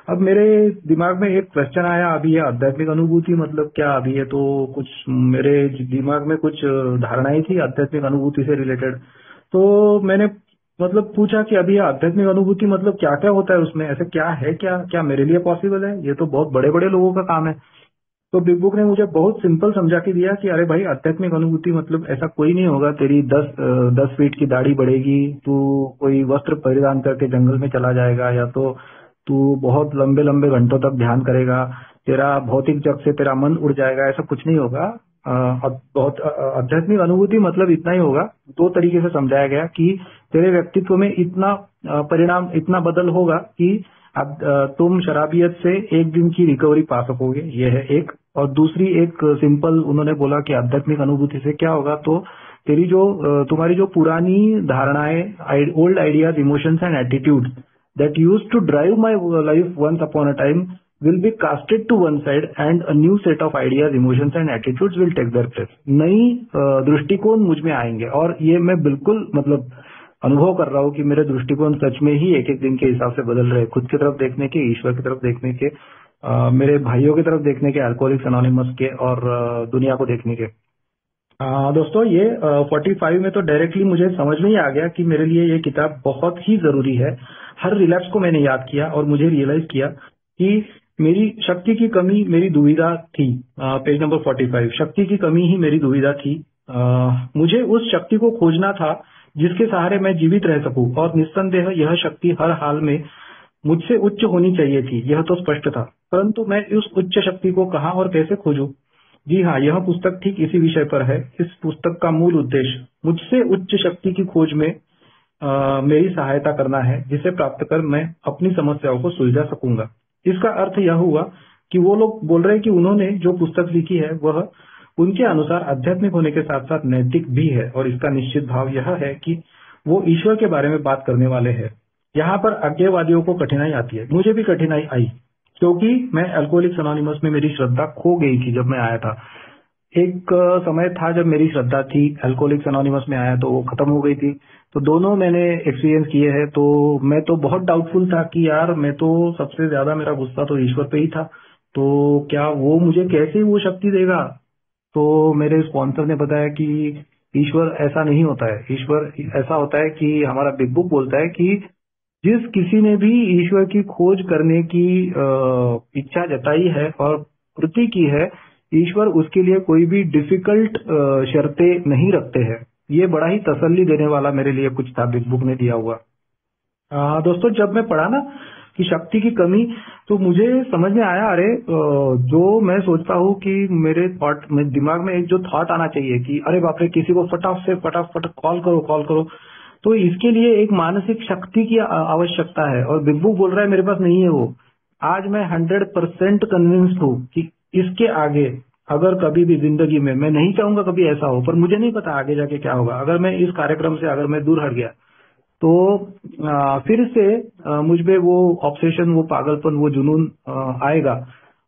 A: अब मेरे दिमाग में एक क्वेश्चन आया, अभी ये आध्यात्मिक अनुभूति मतलब क्या? अभी ये तो कुछ मेरे दिमाग में कुछ धारणाएं थी आध्यात्मिक अनुभूति से रिलेटेड। तो मैंने मतलब पूछा कि अभी ये आध्यात्मिक अनुभूति मतलब क्या क्या होता है उसमें, ऐसे क्या है, क्या क्या मेरे लिए पॉसिबल है? ये तो बहुत बड़े बड़े लोगों का काम है। तो बिग बुक ने मुझे बहुत सिंपल समझा के दिया कि अरे भाई, आध्यात्मिक अनुभूति मतलब ऐसा कोई नहीं होगा, तेरी 10 फीट की दाढ़ी बढ़ेगी, तू कोई वस्त्र परिधान करके जंगल में चला जाएगा, या तो तू बहुत लंबे लंबे घंटों तक ध्यान करेगा, तेरा भौतिक जग से तेरा मन उड़ जाएगा, ऐसा कुछ नहीं होगा। बहुत आध्यात्मिक अनुभूति मतलब इतना ही होगा। दो तरीके से समझाया गया कि तेरे व्यक्तित्व में इतना परिणाम, इतना बदल होगा कि अब तुम शराबियत से एक दिन की रिकवरी पा सकोगे, ये है एक। और दूसरी एक सिंपल उन्होंने बोला कि आध्यात्मिक अनुभूति से क्या होगा, तो तेरी जो तुम्हारी जो पुरानी धारणाएं, old ideas, emotions and attitudes that used to drive my life once upon a time will be casted to one side and a new set of ideas, emotions and attitudes will take their place। नई दृष्टिकोण मुझ में आएंगे, और ये मैं बिल्कुल मतलब अनुभव कर रहा हूँ कि मेरे दृष्टिकोण सच में ही एक एक दिन के हिसाब से बदल रहे हैं। खुद की तरफ देखने के, ईश्वर की तरफ देखने के, मेरे भाइयों की तरफ देखने के, अल्कोहलिक्स एनोनिमस के, और दुनिया को देखने के। दोस्तों, ये 45 में तो डायरेक्टली मुझे समझ में ही आ गया कि मेरे लिए ये किताब बहुत ही जरूरी है। हर रिलैप्स को मैंने याद किया और मुझे रियलाइज किया कि मेरी शक्ति की कमी मेरी दुविधा थी। पेज नंबर 45, शक्ति की कमी ही मेरी दुविधा थी। मुझे उस शक्ति को खोजना था जिसके सहारे मैं जीवित रह सकूं, और निस्संदेह यह शक्ति हर हाल में मुझसे उच्च होनी चाहिए थी, यह तो स्पष्ट था। परंतु मैं उस उच्च शक्ति को कहाँ और कैसे खोजूं? जी हाँ, यह पुस्तक ठीक इसी विषय पर है। इस पुस्तक का मूल उद्देश्य मुझसे उच्च शक्ति की खोज में मेरी सहायता करना है, जिसे प्राप्त कर मैं अपनी समस्याओं को सुलझा सकूंगा। इसका अर्थ यह हुआ कि वो लोग बोल रहे हैं कि उन्होंने जो पुस्तक लिखी है वह उनके अनुसार आध्यात्मिक होने के साथ साथ नैतिक भी है, और इसका निश्चित भाव यह है कि वो ईश्वर के बारे में बात करने वाले हैं। यहाँ पर अज्ञेयवादियों को कठिनाई आती है, मुझे भी कठिनाई आई, क्योंकि मैं अल्कोहलिक्स एनोनिमस में मेरी श्रद्धा खो गई थी जब मैं आया था। एक समय था जब मेरी श्रद्धा थी, अल्कोहलिक्स एनोनिमस में आया तो वो खत्म हो गई थी। तो दोनों मैंने एक्सपीरियंस किए हैं। तो मैं तो बहुत डाउटफुल था कि यार मैं तो सबसे ज्यादा मेरा गुस्सा तो ईश्वर पे ही था, तो क्या वो मुझे कैसे वो शक्ति देगा। तो मेरे स्पॉन्सर ने बताया कि ईश्वर ऐसा नहीं होता है, ईश्वर ऐसा होता है कि हमारा बिग बुक बोलता है कि जिस किसी ने भी ईश्वर की खोज करने की इच्छा जताई है और कृति की है, ईश्वर उसके लिए कोई भी डिफिकल्ट शर्तें नहीं रखते हैं। ये बड़ा ही तसल्ली देने वाला मेरे लिए कुछ था बिग बुक ने दिया हुआ। दोस्तों, जब मैं पढ़ा ना कि शक्ति की कमी, तो मुझे समझ में आया, अरे जो मैं सोचता हूँ कि मेरे थॉट में, दिमाग में एक जो थॉट आना चाहिए कि अरे बाप रे किसी को फटाफट कॉल करो, तो इसके लिए एक मानसिक शक्ति की आवश्यकता है और बिग बुक बोल रहा है मेरे पास नहीं है वो। आज मैं 100% कन्विंस्ड हूँ कि इसके आगे अगर कभी भी जिंदगी में, मैं नहीं चाहूंगा कभी ऐसा हो, पर मुझे नहीं पता आगे जाके क्या होगा, अगर मैं इस कार्यक्रम से अगर मैं दूर हट गया तो फिर से मुझ में वो ऑब्सेशन, वो पागलपन, वो जुनून आएगा।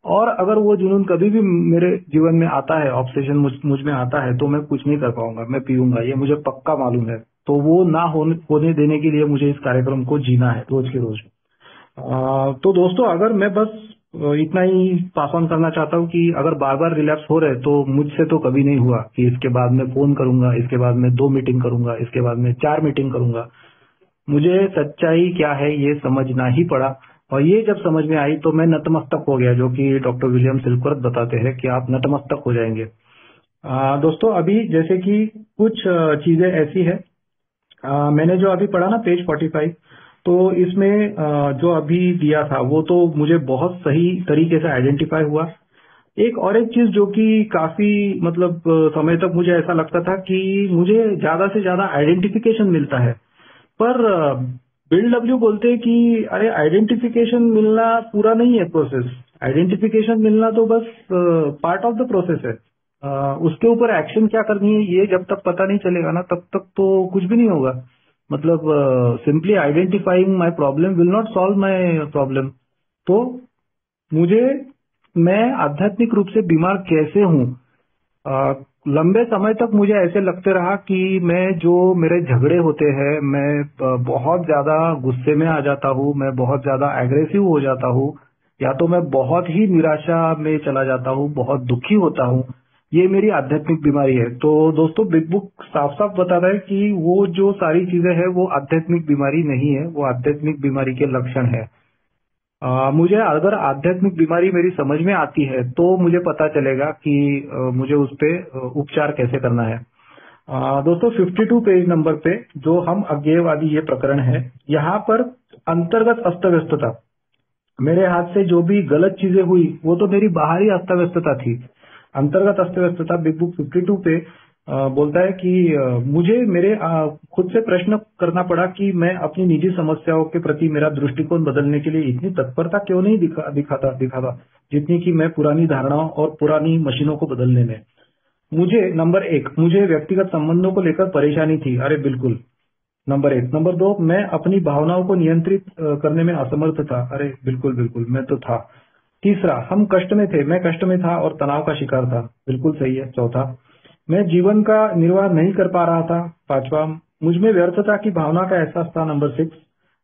A: और अगर वो जुनून कभी भी मेरे जीवन में आता है, ऑब्सेशन मुझ में आता है, तो मैं कुछ नहीं कर पाऊंगा, मैं पीऊंगा, ये मुझे पक्का मालूम है। तो वो ना होने देने के लिए मुझे इस कार्यक्रम को जीना है रोज के रोज। तो दोस्तों, अगर मैं बस इतना ही पास ऑन करना चाहता हूँ कि अगर बार बार रिलैप्स हो रहे तो मुझसे तो कभी नहीं हुआ कि इसके बाद मैं फोन करूंगा, इसके बाद मैं 2 मीटिंग करूंगा, इसके बाद मैं 4 मीटिंग करूंगा। मुझे सच्चाई क्या है ये समझना ही पड़ा। और ये जब समझ में आई तो मैं नतमस्तक हो गया, जो कि डॉक्टर विलियम सिल्कवर्थ बताते हैं कि आप नतमस्तक हो जाएंगे। दोस्तों, अभी जैसे कि कुछ चीजें ऐसी है, मैंने जो अभी पढ़ा ना पेज 45, तो इसमें जो अभी दिया था वो तो मुझे बहुत सही तरीके से आइडेंटिफाई हुआ। एक चीज जो कि काफी मतलब समय तक मुझे ऐसा लगता था कि मुझे ज्यादा से ज्यादा आइडेंटिफिकेशन मिलता है, पर बिल डब्ल्यू बोलते हैं कि अरे आइडेंटिफिकेशन मिलना पूरा नहीं है प्रोसेस, आइडेंटिफिकेशन मिलना तो बस पार्ट ऑफ द प्रोसेस है। उसके ऊपर एक्शन क्या करनी है ये जब तक पता नहीं चलेगा ना, तब तक तो कुछ भी नहीं होगा। मतलब simply identifying my problem will not solve my problem. तो मुझे, मैं आध्यात्मिक रूप से बीमार कैसे हूँ, अ, लंबे समय तक मुझे ऐसे लगते रहा कि मैं, जो मेरे झगड़े होते हैं, मैं बहुत ज्यादा गुस्से में आ जाता हूँ, मैं बहुत ज्यादा एग्रेसिव हो जाता हूँ, या तो मैं बहुत ही निराशा में चला जाता हूँ, बहुत दुखी होता हूँ। ये मेरी आध्यात्मिक बीमारी है। तो दोस्तों, बिग बुक साफ साफ बता रहा है कि वो जो सारी चीजें हैं वो आध्यात्मिक बीमारी नहीं है, वो आध्यात्मिक बीमारी के लक्षण है। मुझे अगर आध्यात्मिक बीमारी मेरी समझ में आती है तो मुझे पता चलेगा कि मुझे उस पे उपचार कैसे करना है। दोस्तों, 52 पेज नंबर पे जो हम अज्ञेयवादी ये प्रकरण है, यहाँ पर अंतर्गत अस्तव्यस्तता, मेरे हाथ से जो भी गलत चीजें हुई वो तो मेरी बाहरी अस्तव्यस्तता थी। अंतर्गत अस्तव्यस्तता बिग बुक 52 पे बोलता है कि मुझे मेरे खुद से प्रश्न करना पड़ा कि मैं अपनी निजी समस्याओं के प्रति मेरा दृष्टिकोण बदलने के लिए इतनी तत्परता क्यों नहीं दिखाता जितनी कि मैं पुरानी धारणाओं और पुरानी मशीनों को बदलने में। मुझे नंबर 1, मुझे व्यक्तिगत संबंधों को लेकर परेशानी थी, अरे बिल्कुल, नंबर 1। नंबर 2, मैं अपनी भावनाओं को नियंत्रित करने में असमर्थ था, अरे बिल्कुल बिल्कुल मैं तो था। तीसरा, हम कष्ट में थे, मैं कष्ट में था और तनाव का शिकार था, बिल्कुल सही है। चौथा, मैं जीवन का निर्वाह नहीं कर पा रहा था। पांचवा, मुझ में व्यर्थता की भावना का एहसास था। नंबर 6,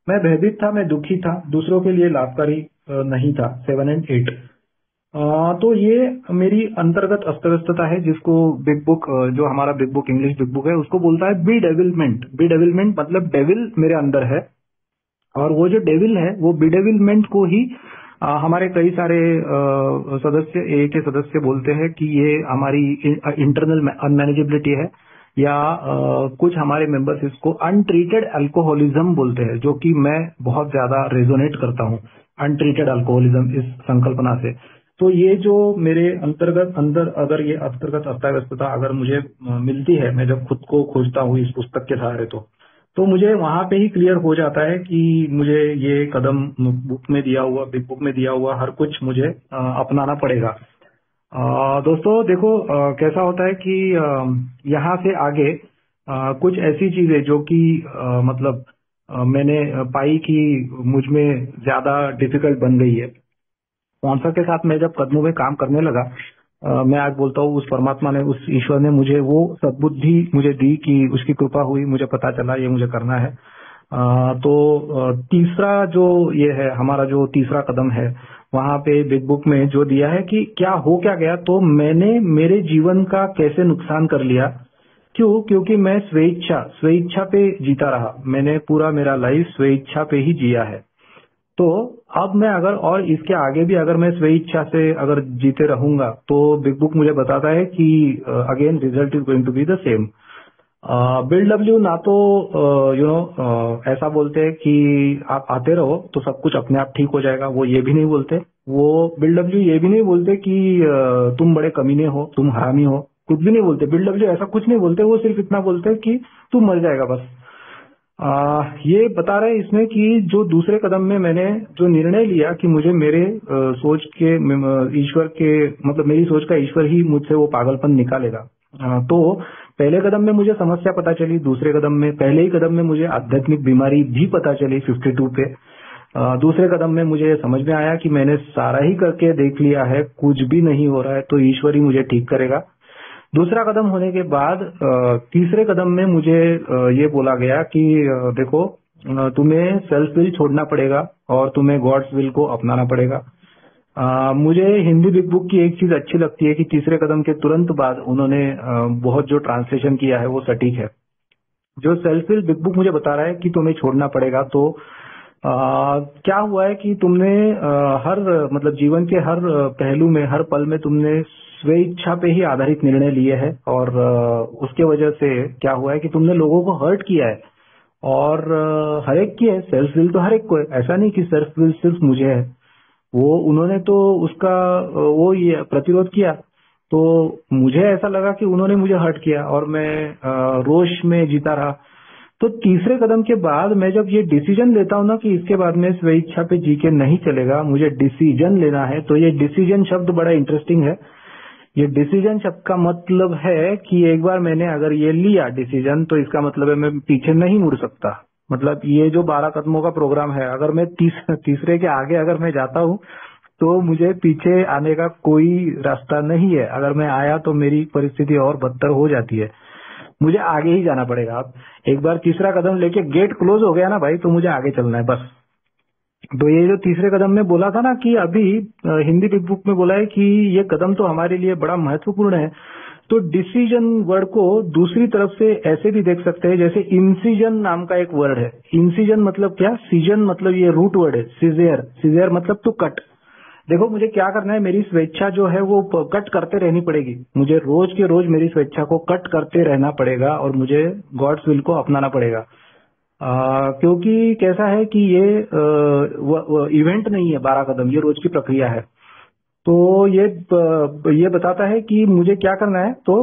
A: मैं भयभीत था, मैं दुखी था, दूसरों के लिए लाभकारी नहीं था। 7 एंड 8। तो ये मेरी अंतर्गत अस्तव्यस्तता है, जिसको बिग बुक, जो हमारा big book English big book है, उसको बोलता है बेडेविलमेंट। बेडेविलमेंट मतलब डेविल मेरे अंदर है, और वो जो डेविल है वो बेडेविलमेंट को ही हमारे कई सारे सदस्य, ए के सदस्य बोलते हैं कि ये हमारी इंटरनल अनमैनेजेबिलिटी है, या कुछ हमारे मेंबर्स इसको अनट्रीटेड अल्कोहलिज्म बोलते हैं, जो कि मैं बहुत ज्यादा रेजोनेट करता हूँ अनट्रीटेड अल्कोहलिज्म इस संकल्पना से। तो ये जो मेरे अंतर्गत अंदर, अगर ये अंतर्गत अस्तव्यस्तता अगर मुझे मिलती है, मैं जब खुद को खोजता हूँ इस पुस्तक के सहारे, तो मुझे वहां पे ही क्लियर हो जाता है कि मुझे ये कदम बुक में दिया हुआ, बिग बुक में दिया हुआ हर कुछ मुझे अपनाना पड़ेगा। दोस्तों देखो, कैसा होता है कि यहाँ से आगे कुछ ऐसी चीजें जो कि मतलब मैंने पाई कि मुझ में ज्यादा डिफिकल्ट बन गई है। स्पॉन्सर के साथ मैं जब कदमों में काम करने लगा, मैं आज बोलता हूँ उस परमात्मा ने, उस ईश्वर ने मुझे वो सद्बुद्धि मुझे दी कि उसकी कृपा हुई, मुझे पता चला ये मुझे करना है। तीसरा जो ये है हमारा जो तीसरा कदम है, वहां पे बिग बुक में जो दिया है कि क्या हो क्या गया, तो मैंने मेरे जीवन का कैसे नुकसान कर लिया। क्यों? क्योंकि मैं स्वेच्छा पे जीता रहा। मैंने पूरा मेरा लाइफ स्वेच्छा पे ही जिया है। तो अब मैं अगर और इसके आगे भी अगर मैं स्वेच्छा से अगर जीते रहूंगा, तो बिग बुक मुझे बताता है कि again result is going to be the same. Bill W ना तो ऐसा बोलते हैं कि आप आते रहो तो सब कुछ अपने आप ठीक हो जाएगा, वो ये भी नहीं बोलते। वो बिल डब्ल्यू ये भी नहीं बोलते कि तुम बड़े कमीने हो, तुम हरामी हो, कुछ भी नहीं बोलते। बिल डब्ल्यू ऐसा कुछ नहीं बोलते। वो सिर्फ इतना बोलते हैं कि तू मर जाएगा बस। ये बता रहे इसमें कि जो दूसरे कदम में मैंने जो निर्णय लिया कि मुझे मेरे सोच के ईश्वर के मतलब मेरी सोच का ईश्वर ही मुझसे वो पागलपन निकालेगा। तो पहले कदम में मुझे समस्या पता चली, दूसरे कदम में पहले ही कदम में मुझे आध्यात्मिक बीमारी भी पता चली 52 पे। दूसरे कदम में मुझे समझ में आया कि मैंने सारा ही करके देख लिया है, कुछ भी नहीं हो रहा है, तो ईश्वर ही मुझे ठीक करेगा। दूसरा कदम होने के बाद तीसरे कदम में मुझे ये बोला गया कि देखो, तुम्हें सेल्फ विल छोड़ना पड़ेगा और तुम्हें गॉड्स विल को अपनाना पड़ेगा। मुझे हिंदी बिग बुक की एक चीज अच्छी लगती है कि तीसरे कदम के तुरंत बाद उन्होंने बहुत जो ट्रांसलेशन किया है वो सटीक है। जो सेल्फ विल बिग बुक मुझे बता रहा है कि तुम्हें छोड़ना पड़ेगा, तो क्या हुआ है कि तुमने हर मतलब जीवन के हर पहलू में, हर पल में तुमने स्वे इच्छा पे ही आधारित निर्णय लिए हैं, और उसके वजह से क्या हुआ है कि तुमने लोगों को हर्ट किया है, और हर एक की है सेल्फ विल, तो हर एक को है। ऐसा नहीं कि सेल्फ विल सिर्फ मुझे है। वो उन्होंने तो उसका वो ये प्रतिरोध किया, तो मुझे ऐसा लगा कि उन्होंने मुझे हर्ट किया और मैं रोष में जीता रहा। तो तीसरे कदम के बाद मैं जब ये डिसीजन लेता हूं ना कि इसके बाद में स्वेच्छा पे जी के नहीं चलेगा, मुझे डिसीजन लेना है, तो ये डिसीजन शब्द बड़ा इंटरेस्टिंग है। ये डिसीजन शब्द का मतलब है कि एक बार मैंने अगर ये लिया डिसीजन, तो इसका मतलब है मैं पीछे नहीं मुड़ सकता। मतलब ये जो 12 कदमों का प्रोग्राम है, अगर मैं तीसरे के आगे अगर मैं जाता हूँ, तो मुझे पीछे आने का कोई रास्ता नहीं है। अगर मैं आया तो मेरी परिस्थिति और बदतर हो जाती है, मुझे आगे ही जाना पड़ेगा। अब एक बार तीसरा कदम लेके गेट क्लोज हो गया ना भाई, तो मुझे आगे चलना है बस। तो ये जो तीसरे कदम में बोला था ना कि अभी हिंदी बिग बुक में बोला है कि ये कदम तो हमारे लिए बड़ा महत्वपूर्ण है। तो डिसीजन वर्ड को दूसरी तरफ से ऐसे भी देख सकते हैं, जैसे इंसिजन नाम का एक वर्ड है। इंसिजन मतलब क्या? सीजन मतलब ये रूट वर्ड है। सीजेयर मतलब टू कट। देखो, मुझे क्या करना है, मेरी स्वेच्छा जो है वो कट करते रहनी पड़ेगी। मुझे रोज के रोज मेरी स्वेच्छा को कट करते रहना पड़ेगा और मुझे गॉड्स विल को अपनाना पड़ेगा। क्योंकि कैसा है कि ये इवेंट नहीं है 12 कदम, ये रोज की प्रक्रिया है। तो ये बताता है कि मुझे क्या करना है। तो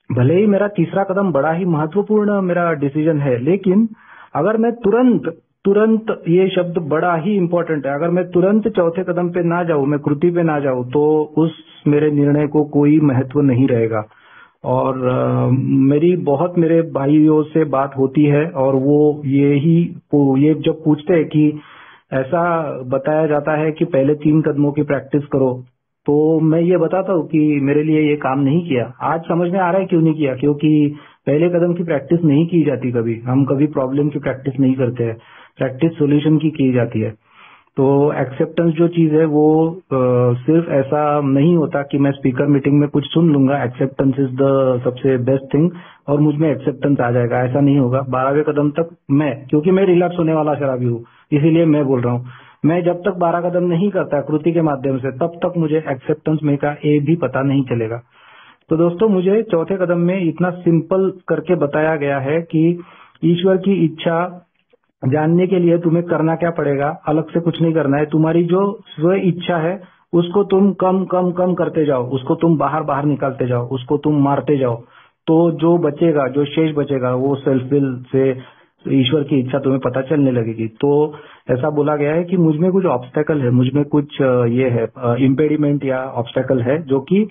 A: भले ही मेरा तीसरा कदम बड़ा ही महत्वपूर्ण मेरा डिसीजन है, लेकिन अगर मैं तुरंत ये शब्द बड़ा ही इंपॉर्टेंट है, अगर मैं तुरंत चौथे कदम पे ना जाऊं, मैं कृति पे ना जाऊं, तो उस मेरे निर्णय को कोई महत्व नहीं रहेगा। और मेरे भाइयों से बात होती है, और वो ये जब पूछते हैं कि ऐसा बताया जाता है कि पहले 3 कदमों की प्रैक्टिस करो, तो मैं ये बताता हूँ कि मेरे लिए ये काम नहीं किया। आज समझ में आ रहा है क्यों नहीं किया, क्योंकि पहले कदम की प्रैक्टिस नहीं की जाती। हम कभी प्रॉब्लम की प्रैक्टिस नहीं करते हैं, प्रैक्टिस सोल्यूशन की जाती है। तो एक्सेप्टेंस जो चीज है वो सिर्फ ऐसा नहीं होता कि मैं स्पीकर मीटिंग में कुछ सुन लूंगा, एक्सेप्टेंस इज द सबसे बेस्ट थिंग और मुझ में एक्सेप्टेंस आ जाएगा, ऐसा नहीं होगा। 12वें कदम तक क्योंकि मैं रिलैक्स होने वाला शराबी हूँ, इसीलिए मैं बोल रहा हूँ, मैं जब तक 12 कदम नहीं करता कृति के माध्यम से, तब तक मुझे एक्सेप्टेंस में का ए भी पता नहीं चलेगा। तो दोस्तों, मुझे चौथे कदम में इतना सिंपल करके बताया गया है कि ईश्वर की इच्छा जानने के लिए तुम्हें करना क्या पड़ेगा, अलग से कुछ नहीं करना है। तुम्हारी जो स्व इच्छा है उसको तुम कम कम कम करते जाओ, उसको तुम बाहर बाहर निकालते जाओ, उसको तुम मारते जाओ। तो जो बचेगा, जो शेष बचेगा, वो सेल्फ विल से ईश्वर की इच्छा तुम्हें पता चलने लगेगी। तो ऐसा बोला गया है कि मुझ में कुछ ऑब्स्टेकल है, मुझ में कुछ ये है इम्पेडिमेंट या ऑब्स्टेकल है, जो कि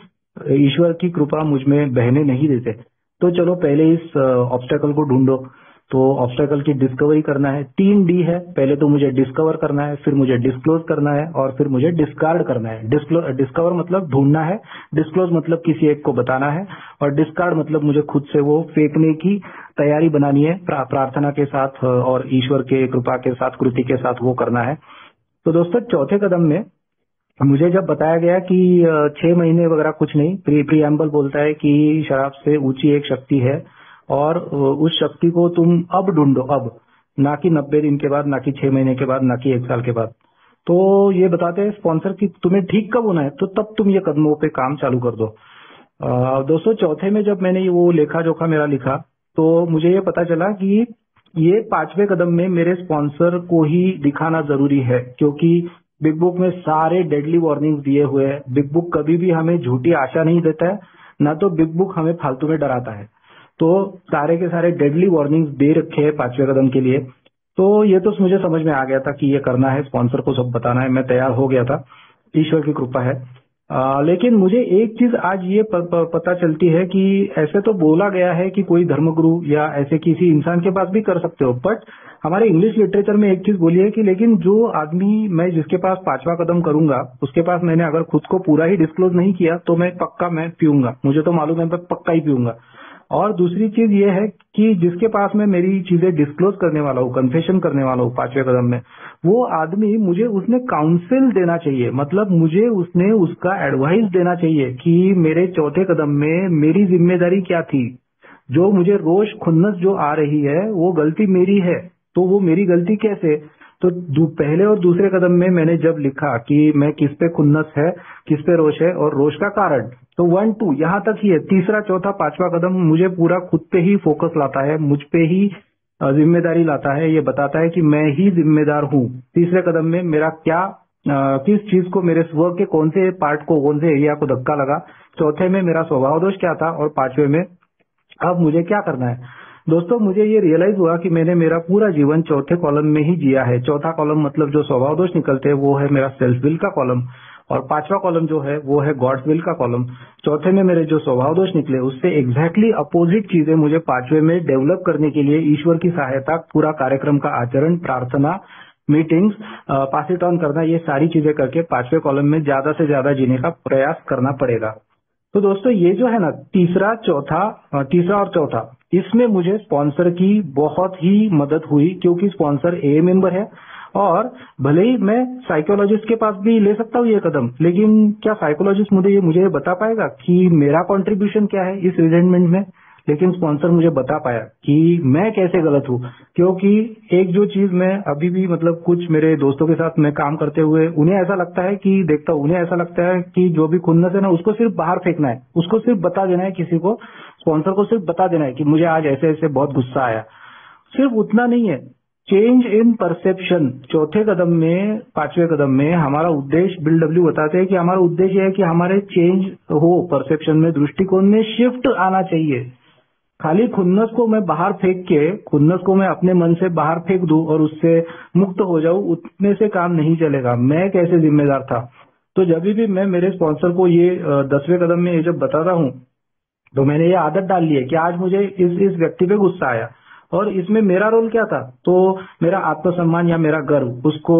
A: ईश्वर की कृपा मुझ में बहने नहीं देते। तो चलो पहले इस ऑब्स्टेकल को ढूंढो। तो ऑब्स्टेकल की डिस्कवरी करना है। 3D है, पहले तो मुझे डिस्कवर करना है, फिर मुझे डिस्क्लोज करना है और फिर मुझे डिस्कार्ड करना है। डिस्कवर मतलब ढूंढना है, डिस्क्लोज मतलब किसी एक को बताना है और डिस्कार्ड मतलब मुझे खुद से वो फेंकने की तैयारी बनानी है प्रार्थना के साथ और ईश्वर के कृपा के साथ, कृति के साथ वो करना है। तो दोस्तों चौथे कदम में मुझे जब बताया गया कि 6 महीने वगैरह कुछ नहीं, प्रीएम्बल बोलता है कि शराब से ऊंची एक शक्ति है और उस शक्ति को तुम अब ढूंढो, अब, ना कि 90 दिन के बाद, ना कि 6 महीने के बाद, ना कि 1 साल के बाद। तो ये बताते हैं स्पॉन्सर कि तुम्हें ठीक कब होना है तो तब तुम ये कदमों पे काम चालू कर दो। दोस्तों चौथे में जब मैंने वो लेखा जोखा मेरा लिखा तो मुझे ये पता चला कि ये 5वें कदम में मेरे स्पॉन्सर को ही दिखाना जरूरी है, क्योंकि बिग बुक में सारे डेडली वार्निंग्स दिए हुए हैं। बिग बुक कभी भी हमें झूठी आशा नहीं देता है, ना तो बिग बुक हमें फालतू में डराता है। तो सारे के सारे डेडली वार्निंग्स दे रखे हैं 5वें कदम के लिए। तो ये तो मुझे समझ में आ गया था कि ये करना है, स्पॉन्सर को सब बताना है, मैं तैयार हो गया था, ईश्वर की कृपा है। लेकिन मुझे एक चीज आज ये पता चलती है कि ऐसे तो बोला गया है कि कोई धर्मगुरु या ऐसे किसी इंसान के पास भी कर सकते हो, बट हमारे इंग्लिश लिटरेचर में एक चीज बोली है कि लेकिन जो आदमी, मैं जिसके पास 5वां कदम करूंगा उसके पास मैंने अगर खुद को पूरा ही डिस्क्लोज नहीं किया तो मैं पीऊंगा, मुझे तो मालूम है मैं पक्का ही पीऊंगा। और दूसरी चीज ये है कि जिसके पास मैं मेरी चीजें डिस्क्लोज करने वाला हूँ, कन्फेशन करने वाला हूँ 5वें कदम में, वो आदमी मुझे उसने काउंसिल देना चाहिए, मतलब मुझे उसने उसका एडवाइस देना चाहिए कि मेरे चौथे कदम में मेरी जिम्मेदारी क्या थी। जो मुझे रोष खुन्नस जो आ रही है वो गलती मेरी है, तो वो मेरी गलती कैसे। तो पहले और दूसरे कदम में मैंने जब लिखा कि मैं किस पे खुन्नस है, किस पे रोष है और रोष का कारण, तो 1 2 यहाँ तक ही है। तीसरा चौथा 5वां कदम मुझे पूरा खुद पे ही फोकस लाता है, मुझ पे ही जिम्मेदारी लाता है, ये बताता है कि मैं ही जिम्मेदार हूँ। तीसरे कदम में मेरा क्या, किस चीज को, मेरे स्व के कौन से पार्ट को, कौन से एरिया को धक्का लगा। चौथे में मेरा स्वभाव दोष क्या था और 5वें में अब मुझे क्या करना है। दोस्तों मुझे ये रियलाइज हुआ कि मैंने मेरा पूरा जीवन चौथे कॉलम में ही जिया है। चौथा कॉलम मतलब जो स्वभाव दोष निकलते हैं वो है मेरा सेल्फ विल का कॉलम, और 5वां कॉलम जो है वो है गॉड्स विल का कॉलम। चौथे में मेरे जो स्वभाव दोष निकले उससे एग्जैक्टली अपोजिट चीजें मुझे 5वें में डेवलप करने के लिए ईश्वर की सहायता, पूरा कार्यक्रम का आचरण, प्रार्थना, मीटिंग्स, पास इट ऑन करना, ये सारी चीजें करके 5वें कॉलम में ज्यादा से ज्यादा जीने का प्रयास करना पड़ेगा। तो दोस्तों ये जो है ना तीसरा और चौथा, इसमें मुझे स्पॉन्सर की बहुत ही मदद हुई, क्योंकि स्पॉन्सर ए मेंबर है। और भले ही मैं साइकोलॉजिस्ट के पास भी ले सकता हूँ ये कदम, लेकिन क्या साइकोलॉजिस्ट मुझे ये बता पाएगा कि मेरा कंट्रीब्यूशन क्या है इस रिजेंटमेंट में। लेकिन स्पॉन्सर मुझे बता पाया कि मैं कैसे गलत हूँ, क्योंकि एक जो चीज मैं अभी भी, मतलब कुछ मेरे दोस्तों के साथ मैं काम करते हुए उन्हें ऐसा लगता है कि देखता हूँ, उन्हें ऐसा लगता है कि जो भी खुन्नस है ना उसको सिर्फ बाहर फेंकना है, उसको सिर्फ बता देना है किसी को, स्पॉन्सर को सिर्फ बता देना है कि मुझे आज ऐसे ऐसे बहुत गुस्सा आया। सिर्फ उतना नहीं है, चेंज इन परसेप्शन चौथे कदम में, 5वें कदम में हमारा उद्देश्य, बिल डब्ल्यू बताते हैं कि हमारा उद्देश्य है कि हमारे चेंज हो, परसेप्शन में, दृष्टिकोण में शिफ्ट आना चाहिए। खाली खुन्नस को मैं बाहर फेंक के, खुन्नस को मैं अपने मन से बाहर फेंक दूं और उससे मुक्त हो जाऊं, उतने से काम नहीं चलेगा। मैं कैसे जिम्मेदार था। तो जब भी मैं मेरे स्पॉन्सर को ये 10वें कदम में ये जब बताता हूं तो मैंने ये आदत डाल ली है कि आज मुझे इस व्यक्ति पे गुस्सा आया और इसमें मेरा रोल क्या था, तो मेरा आत्मसम्मान या मेरा गर्व उसको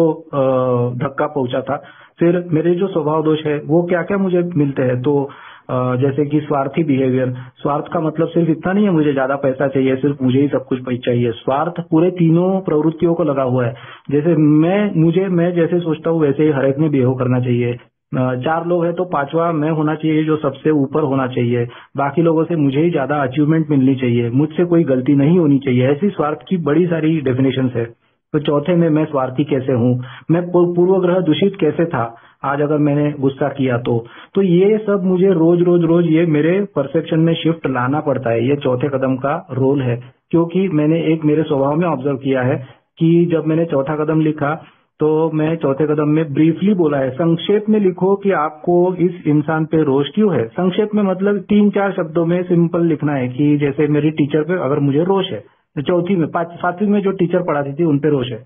A: धक्का पहुंचा था। फिर मेरे जो स्वभाव दोष है वो क्या क्या मुझे मिलते हैं, तो जैसे कि स्वार्थी बिहेवियर। स्वार्थ का मतलब सिर्फ इतना नहीं है मुझे ज्यादा पैसा चाहिए, सिर्फ मुझे ही सब कुछ चाहिए। स्वार्थ पूरे तीनों प्रवृत्तियों को लगा हुआ है। जैसे मैं जैसे सोचता हूँ वैसे ही हर एक ने बिहेव करना चाहिए। 4 लोग हैं तो 5वां मैं होना चाहिए जो सबसे ऊपर होना चाहिए। बाकी लोगों से मुझे ही ज्यादा अचीवमेंट मिलनी चाहिए, मुझसे कोई गलती नहीं होनी चाहिए। ऐसी स्वार्थ की बड़ी सारी डेफिनेशंस है। तो चौथे में मैं स्वार्थी कैसे हूँ, मैं पूर्वग्रह दूषित कैसे था आज अगर मैंने गुस्सा किया तो ये सब मुझे रोज ये मेरे परसेप्शन में शिफ्ट लाना पड़ता है। ये चौथे कदम का रोल है, क्योंकि मैंने एक मेरे स्वभाव में ऑब्जर्व किया है कि जब मैंने चौथा कदम लिखा तो मैं चौथे कदम में ब्रीफली बोला है, संक्षेप में लिखो कि आपको इस इंसान पे रोष क्यों है। संक्षेप में मतलब 3-4 शब्दों में सिंपल लिखना है कि जैसे मेरी टीचर पे अगर मुझे रोष है, चौथी में 7वीं में जो टीचर पढ़ाती थी उन पे रोष है।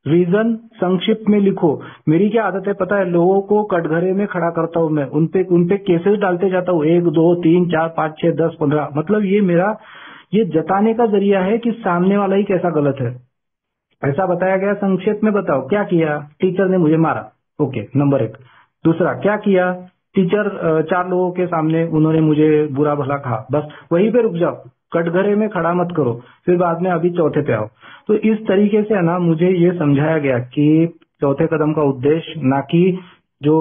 A: रीजन संक्षिप्त में लिखो। मेरी क्या आदत है पता है, लोगों को कटघरे में खड़ा करता हूं मैं, उनपे केसेस डालते जाता हूँ, 1 2 3 4 5 6 10 15, मतलब ये जताने का जरिया है कि सामने वाला ही कैसा गलत है। ऐसा बताया गया, संक्षेप में बताओ क्या किया, टीचर ने मुझे मारा, ओके नंबर 1। दूसरा क्या किया, टीचर 4 लोगों के सामने उन्होंने मुझे बुरा भला कहा, बस वहीं पे रुक जाओ, कटघरे में खड़ा मत करो, फिर बाद में अभी चौथे पे आओ। तो इस तरीके से है ना, मुझे ये समझाया गया कि चौथे कदम का उद्देश्य ना कि जो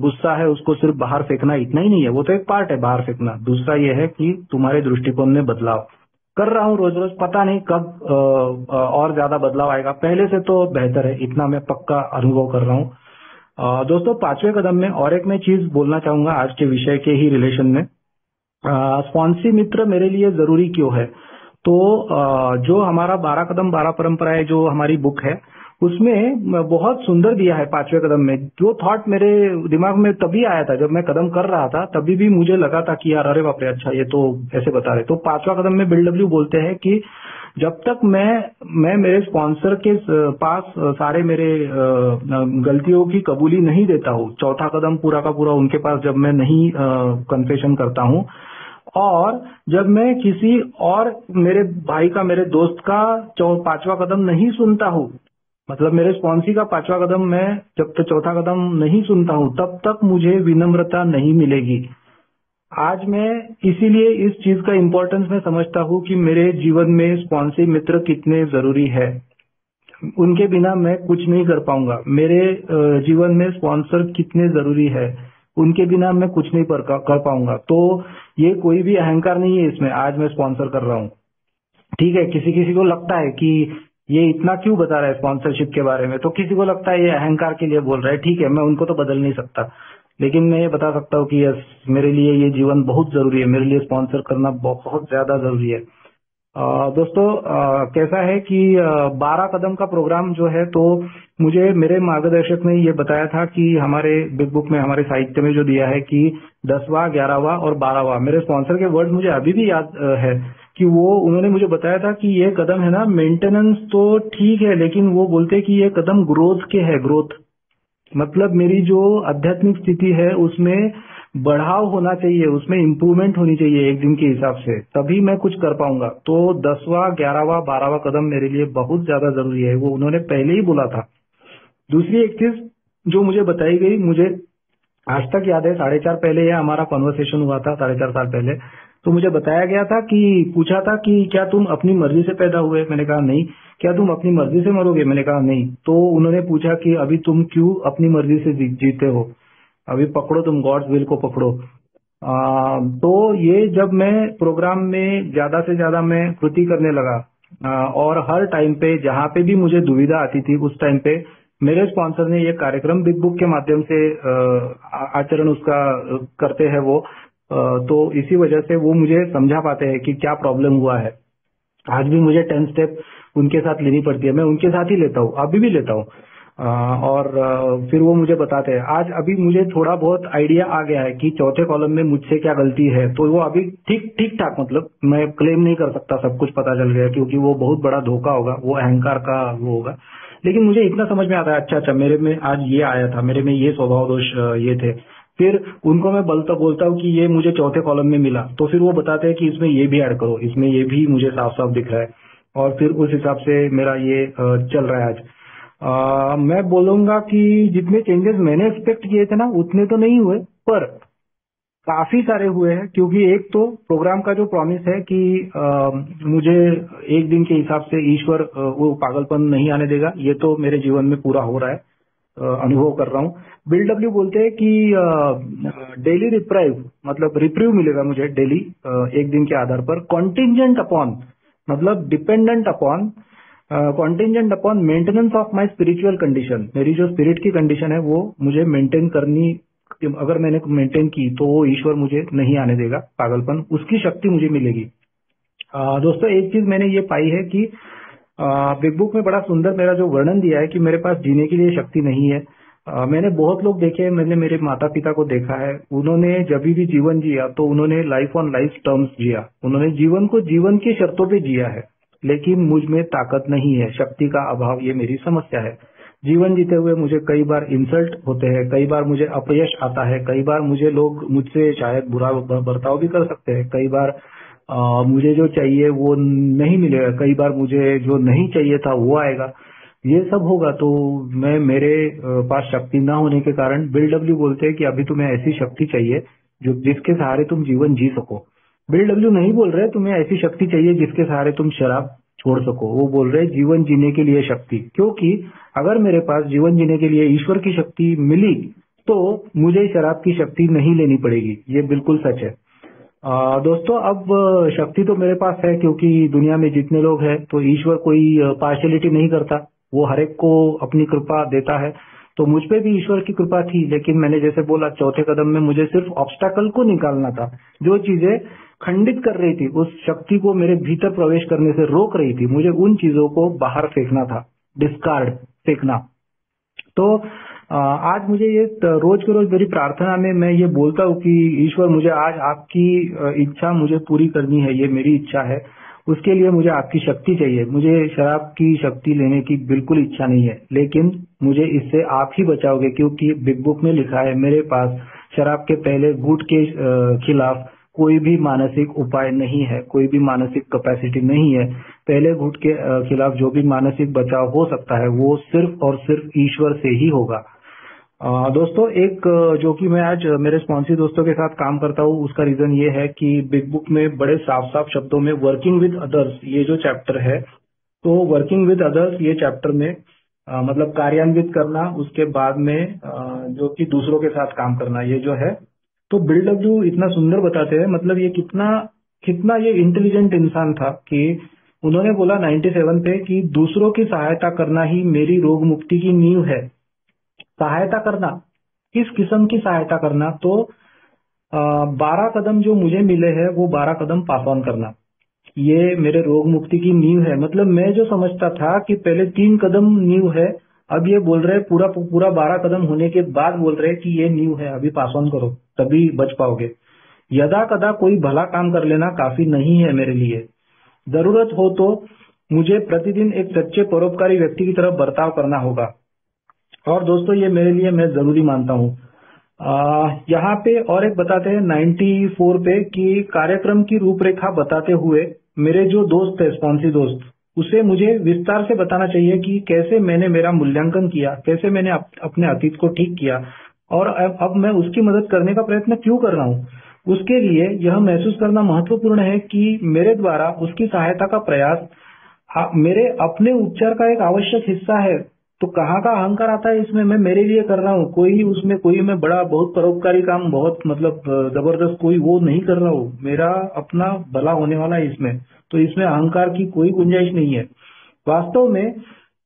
A: गुस्सा है उसको सिर्फ बाहर फेंकना, इतना ही नहीं है, वो तो एक पार्ट है बाहर फेंकना। दूसरा ये है कि तुम्हारे दृष्टिकोण में बदलाव कर रहा हूँ रोज रोज, पता नहीं कब और ज्यादा बदलाव आएगा, पहले से तो बेहतर है, इतना मैं पक्का अनुभव कर रहा हूँ। दोस्तों 5वें कदम में और एक मैं चीज बोलना चाहूंगा आज के विषय के ही रिलेशन में। स्पॉन्सी मित्र मेरे लिए जरूरी क्यों है, तो जो हमारा 12 कदम 12 परंपराएं जो हमारी बुक है उसमें बहुत सुंदर दिया है 5वें कदम में। जो थॉट मेरे दिमाग में तभी आया था जब मैं कदम कर रहा था, तभी भी मुझे लगा था कि यार अरे बाप रे, अच्छा ये तो ऐसे बता रहे। तो 5वां कदम में बिल डब्ल्यू बोलते हैं कि जब तक मैं मेरे स्पॉन्सर के पास सारे मेरे गलतियों की कबूली नहीं देता हूँ, चौथा कदम पूरा का पूरा उनके पास जब मैं नहीं कन्फेशन करता हूँ, और जब मैं किसी और मेरे भाई का, मेरे दोस्त का 5वां कदम नहीं सुनता हूँ, मतलब मेरे स्पॉन्सी का 5वां कदम मैं जब तक चौथा कदम नहीं सुनता हूँ, तब तक मुझे विनम्रता नहीं मिलेगी। आज मैं इसीलिए इस चीज का इम्पोर्टेंस मैं समझता हूँ कि मेरे जीवन में स्पॉन्सी मित्र कितने जरूरी है। उनके बिना मैं कुछ नहीं कर पाऊंगा। मेरे जीवन में स्पॉन्सर कितने जरूरी है, उनके बिना मैं कुछ नहीं कर पाऊंगा। तो ये कोई भी अहंकार नहीं है इसमें, आज मैं स्पॉन्सर कर रहा हूँ, ठीक है। किसी किसी को लगता है कि ये इतना क्यों बता रहा है स्पॉन्सरशिप के बारे में, तो किसी को लगता है ये अहंकार के लिए बोल रहा है, ठीक है, मैं उनको तो बदल नहीं सकता, लेकिन मैं ये बता सकता हूँ कि यस, मेरे लिए ये जीवन बहुत जरूरी है, मेरे लिए स्पॉन्सर करना बहुत ज्यादा जरूरी है। दोस्तों कैसा है कि 12 कदम का प्रोग्राम जो है, तो मुझे मेरे मार्गदर्शक ने ये बताया था कि हमारे बिग बुक में, हमारे साहित्य में जो दिया है कि 10वां 11वां और 12वां, मेरे स्पॉन्सर के वर्ड मुझे अभी भी याद है कि वो उन्होंने मुझे बताया था कि ये कदम है ना, मेंटेनेंस तो ठीक है, लेकिन वो बोलते कि ये कदम ग्रोथ के है, ग्रोथ मतलब मेरी जो आध्यात्मिक स्थिति है उसमें बढ़ाव होना चाहिए, उसमें इम्प्रूवमेंट होनी चाहिए एक दिन के हिसाब से, तभी मैं कुछ कर पाऊंगा। तो 10वां 11वां 12वां कदम मेरे लिए बहुत ज्यादा जरूरी है, वो उन्होंने पहले ही बोला था। दूसरी एक चीज जो मुझे बताई गई, मुझे आज तक याद है, 4.5 पहले यह हमारा कॉन्वर्सेशन हुआ था, 4.5 साल पहले। तो मुझे बताया गया था कि पूछा था कि क्या तुम अपनी मर्जी से पैदा हुए, मैंने कहा नहीं। क्या तुम अपनी मर्जी से मरोगे, मैंने कहा नहीं। तो उन्होंने पूछा कि अभी तुम क्यों अपनी मर्जी से जीते हो, अभी पकड़ो, तुम गॉड्स विल को पकड़ो। तो ये जब मैं प्रोग्राम में ज्यादा से ज्यादा मैं कृति करने लगा, और हर टाइम पे जहाँ पे भी मुझे दुविधा आती थी, उस टाइम पे मेरे स्पॉन्सर ने ये कार्यक्रम बिग बुक के माध्यम से आचरण उसका करते हैं वो, तो इसी वजह से वो मुझे समझा पाते हैं कि क्या प्रॉब्लम हुआ है। आज भी मुझे 10 स्टेप उनके साथ लेनी पड़ती है, मैं उनके साथ ही लेता हूँ, अभी भी लेता हूँ। और फिर वो मुझे बताते हैं। आज अभी मुझे थोड़ा बहुत आइडिया आ गया है कि चौथे कॉलम में मुझसे क्या गलती है, तो वो अभी ठीक ठाक, मतलब मैं क्लेम नहीं कर सकता सब कुछ पता चल गया, क्योंकि वो बहुत बड़ा धोखा होगा, वो अहंकार का वो होगा। लेकिन मुझे इतना समझ में आता है, अच्छा मेरे में आज ये आया था, मेरे में ये स्वभाव दोष ये थे। फिर उनको मैं बोलता हूँ कि ये मुझे चौथे कॉलम में मिला, तो फिर वो बताते हैं कि इसमें ये भी ऐड करो, इसमें ये भी मुझे साफ साफ दिख रहा है, और फिर उस हिसाब से मेरा ये चल रहा है आज। मैं बोलूंगा कि जितने चेंजेस मैंने एक्सपेक्ट किए थे ना, उतने तो नहीं हुए, पर काफी सारे हुए हैं। क्योंकि एक तो प्रोग्राम का जो प्रॉमिस है कि मुझे एक दिन के हिसाब से ईश्वर वो पागलपन नहीं आने देगा, ये तो मेरे जीवन में पूरा हो रहा है, अनुभव कर रहा हूँ। बिल डब्ल्यू बोलते हैं कि डेली रिप्राइव, मतलब रिप्रीव मिलेगा मुझे डेली एक दिन के आधार पर, कॉन्टिजेंट अपॉन, मतलब dependent upon, contingent upon maintenance of my spiritual condition. मेरी जो स्पिरिट की कंडीशन है वो मुझे मेंटेन करनी, अगर मैंने मेंटेन की तो वो ईश्वर मुझे नहीं आने देगा पागलपन, उसकी शक्ति मुझे मिलेगी। दोस्तों एक चीज मैंने ये पाई है कि बिग बुक में बड़ा सुंदर मेरा जो वर्णन दिया है कि मेरे पास जीने के लिए शक्ति नहीं है। मैंने बहुत लोग देखे हैं, मैंने मेरे माता पिता को देखा है, उन्होंने जब भी जीवन जिया तो उन्होंने लाइफ ऑन लाइफ टर्म्स जिया, उन्होंने जीवन को जीवन की शर्तों पे जिया है। लेकिन मुझ में ताकत नहीं है, शक्ति का अभाव, ये मेरी समस्या है। जीवन जीते हुए मुझे कई बार इंसल्ट होते हैं, कई बार मुझे अपयश आता है, कई बार मुझे लोग मुझसे शायद बुरा बर्ताव भी कर सकते हैं, कई बार मुझे जो चाहिए वो नहीं मिलेगा, कई बार मुझे जो नहीं चाहिए था वो आएगा, ये सब होगा। तो मैं मेरे पास शक्ति ना होने के कारण, बिल डब्ल्यू बोलते हैं कि अभी तुम्हें ऐसी शक्ति चाहिए जो जिसके सहारे तुम जीवन जी सको। बिल डब्ल्यू नहीं बोल रहे तुम्हें ऐसी शक्ति चाहिए जिसके सहारे तुम शराब छोड़ सको, वो बोल रहे जीवन जीने के लिए शक्ति। क्योंकि अगर मेरे पास जीवन जीने के लिए ईश्वर की शक्ति मिली तो मुझे शराब की शक्ति नहीं लेनी पड़ेगी, ये बिल्कुल सच है। दोस्तों, अब शक्ति तो मेरे पास है क्योंकि दुनिया में जितने लोग हैं तो ईश्वर कोई पार्शियलिटी नहीं करता, वो हर एक को अपनी कृपा देता है। तो मुझ पे भी ईश्वर की कृपा थी, लेकिन मैंने जैसे बोला चौथे कदम में मुझे सिर्फ ऑब्स्टैकल को निकालना था। जो चीजें खंडित कर रही थी, उस शक्ति को मेरे भीतर प्रवेश करने से रोक रही थी, मुझे उन चीजों को बाहर फेंकना था, डिस्कार्ड, फेंकना। तो आज मुझे ये रोज के रोज मेरी प्रार्थना में मैं ये बोलता हूँ कि ईश्वर मुझे आज आपकी इच्छा मुझे पूरी करनी है, ये मेरी इच्छा है। उसके लिए मुझे आपकी शक्ति चाहिए। मुझे शराब की शक्ति लेने की बिल्कुल इच्छा नहीं है, लेकिन मुझे इससे आप ही बचाओगे, क्योंकि बिग बुक में लिखा है मेरे पास शराब के पहले घूंट के खिलाफ कोई भी मानसिक उपाय नहीं है, कोई भी मानसिक कैपेसिटी नहीं है। पहले घूंट के खिलाफ जो भी मानसिक बचाव हो सकता है वो सिर्फ और सिर्फ ईश्वर से ही होगा। दोस्तों, एक जो कि मैं आज मेरे स्पॉन्सी दोस्तों के साथ काम करता हूँ, उसका रीजन ये है कि बिग बुक में बड़े साफ साफ शब्दों में वर्किंग विद अदर्स, ये जो चैप्टर है, तो वर्किंग विद अदर्स ये चैप्टर में मतलब कार्यान्वित करना, उसके बाद में जो कि दूसरों के साथ काम करना, ये जो है, तो बिल डब्ल्यू इतना सुंदर बताते हैं। मतलब ये कितना कितना ये इंटेलिजेंट इंसान था कि उन्होंने बोला 97 पे कि दूसरों की सहायता करना ही मेरी रोग मुक्ति की नींव है। सहायता करना, किस किस्म की सहायता करना? तो 12 कदम जो मुझे मिले हैं वो 12 कदम पास ऑन करना, ये मेरे रोग मुक्ति की नींव है। मतलब मैं जो समझता था कि पहले 3 कदम नींव है, अब ये बोल रहे पूरा पूरा 12 कदम होने के बाद बोल रहे कि ये नींव है, अभी पास ऑन करो तभी बच पाओगे। यदा कदा कोई भला काम कर लेना काफी नहीं है मेरे लिए। जरूरत हो तो मुझे प्रतिदिन एक सच्चे परोपकारी व्यक्ति की तरह बर्ताव करना होगा। और दोस्तों, ये मेरे लिए मैं जरूरी मानता हूँ। यहाँ पे और एक बताते हैं 94 पे कि कार्यक्रम की रूपरेखा बताते हुए मेरे जो दोस्त है, स्पॉन्सी दोस्त, उसे मुझे विस्तार से बताना चाहिए कि कैसे मैंने मेरा मूल्यांकन किया, कैसे मैंने अपने अतीत को ठीक किया और अब मैं उसकी मदद करने का प्रयत्न क्यों कर रहा हूँ। उसके लिए यह महसूस करना महत्वपूर्ण है कि मेरे द्वारा उसकी सहायता का प्रयास मेरे अपने उपचार का एक आवश्यक हिस्सा है। तो कहाँ का अहंकार आता है इसमें? मैं मेरे लिए कर रहा हूँ, कोई उसमें कोई मैं बड़ा बहुत परोपकारी काम, बहुत मतलब जबरदस्त कोई वो नहीं कर रहा हूँ, मेरा अपना भला होने वाला है इसमें। तो इसमें अहंकार की कोई गुंजाइश नहीं है। वास्तव में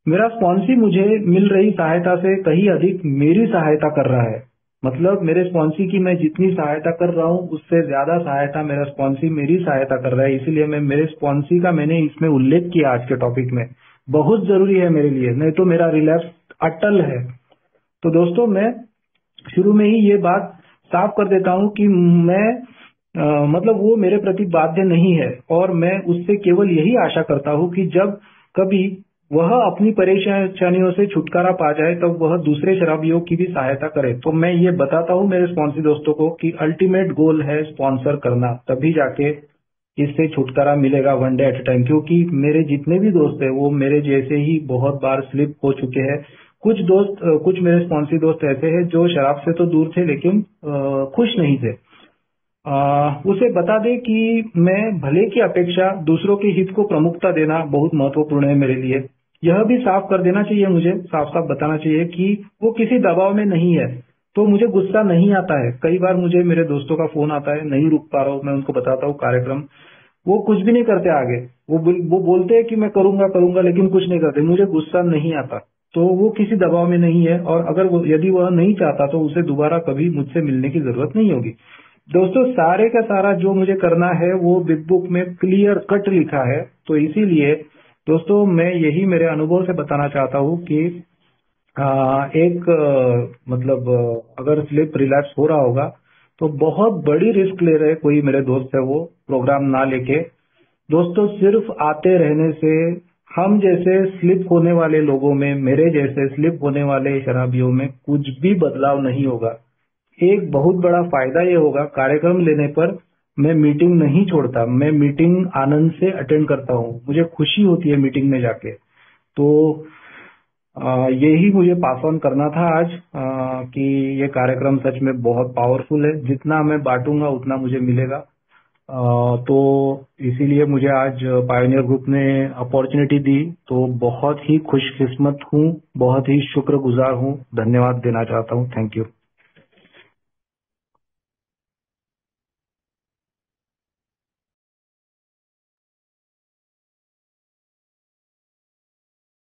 A: मेरा स्पॉन्सी मुझे मिल रही सहायता से कहीं अधिक मेरी सहायता कर रहा है। मतलब मेरे स्पॉन्सी की मैं जितनी सहायता कर रहा हूँ उससे ज्यादा सहायता मेरा स्पॉन्सी मेरी सहायता कर रहा है। इसीलिए मैं मेरे स्पॉन्सी का मैंने इसमें उल्लेख किया आज के टॉपिक में, बहुत जरूरी है मेरे लिए, नहीं तो मेरा रिलैप्स अटल है। तो दोस्तों, मैं शुरू में ही ये बात साफ कर देता हूँ कि मैं मतलब वो मेरे प्रति बाध्य नहीं है और मैं उससे केवल यही आशा करता हूँ कि जब कभी वह अपनी परेशानियों से छुटकारा पा जाए तब वह दूसरे शराबियों की भी सहायता करे। तो मैं ये बताता हूँ मेरे स्पॉन्सी दोस्तों को कि अल्टीमेट गोल है स्पॉन्सर करना, तभी जाके इससे छुटकारा मिलेगा वन डे एट टाइम। क्योंकि मेरे जितने भी दोस्त हैं वो मेरे जैसे ही बहुत बार स्लिप हो चुके हैं। कुछ मेरे स्पॉन्सी दोस्त ऐसे हैं जो शराब से तो दूर थे लेकिन खुश नहीं थे। उसे बता दे कि मैं भले की अपेक्षा दूसरों के हित को प्रमुखता देना बहुत महत्वपूर्ण है मेरे लिए। यह भी साफ कर देना चाहिए, मुझे साफ साफ बताना चाहिए कि वो किसी दबाव में नहीं है। तो मुझे गुस्सा नहीं आता है। कई बार मुझे मेरे दोस्तों का फोन आता है, नहीं रुक पा रहा हूँ, मैं उनको बताता हूँ कार्यक्रम, वो कुछ भी नहीं करते आगे, वो बोलते हैं कि मैं करूंगा करूंगा लेकिन कुछ नहीं करते। मुझे गुस्सा नहीं आता, तो वो किसी दबाव में नहीं है और अगर यदि वह नहीं चाहता तो उसे दोबारा कभी मुझसे मिलने की जरूरत नहीं होगी। दोस्तों, सारे का सारा जो मुझे करना है वो बिग बुक में क्लियर कट लिखा है। तो इसीलिए दोस्तों, मैं यही मेरे अनुभव से बताना चाहता हूँ कि मतलब अगर स्लिप रिलैप्स हो रहा होगा तो बहुत बड़ी रिस्क ले रहे कोई मेरे दोस्त है वो प्रोग्राम ना लेके। दोस्तों, सिर्फ आते रहने से हम जैसे स्लिप होने वाले लोगों में, मेरे जैसे स्लिप होने वाले शराबियों में कुछ भी बदलाव नहीं होगा। एक बहुत बड़ा फायदा ये होगा कार्यक्रम लेने पर मैं मीटिंग नहीं छोड़ता, मैं मीटिंग आनंद से अटेंड करता हूँ, मुझे खुशी होती है मीटिंग में जाके। तो यही मुझे पास ऑन करना था आज, कि ये कार्यक्रम सच में बहुत पावरफुल है, जितना मैं बांटूंगा उतना मुझे मिलेगा। तो इसीलिए मुझे आज पायोनियर ग्रुप ने अपॉर्चुनिटी दी, तो बहुत ही खुशकिस्मत हूँ, बहुत ही शुक्रगुजार हूँ, धन्यवाद देना चाहता हूँ। Thank you.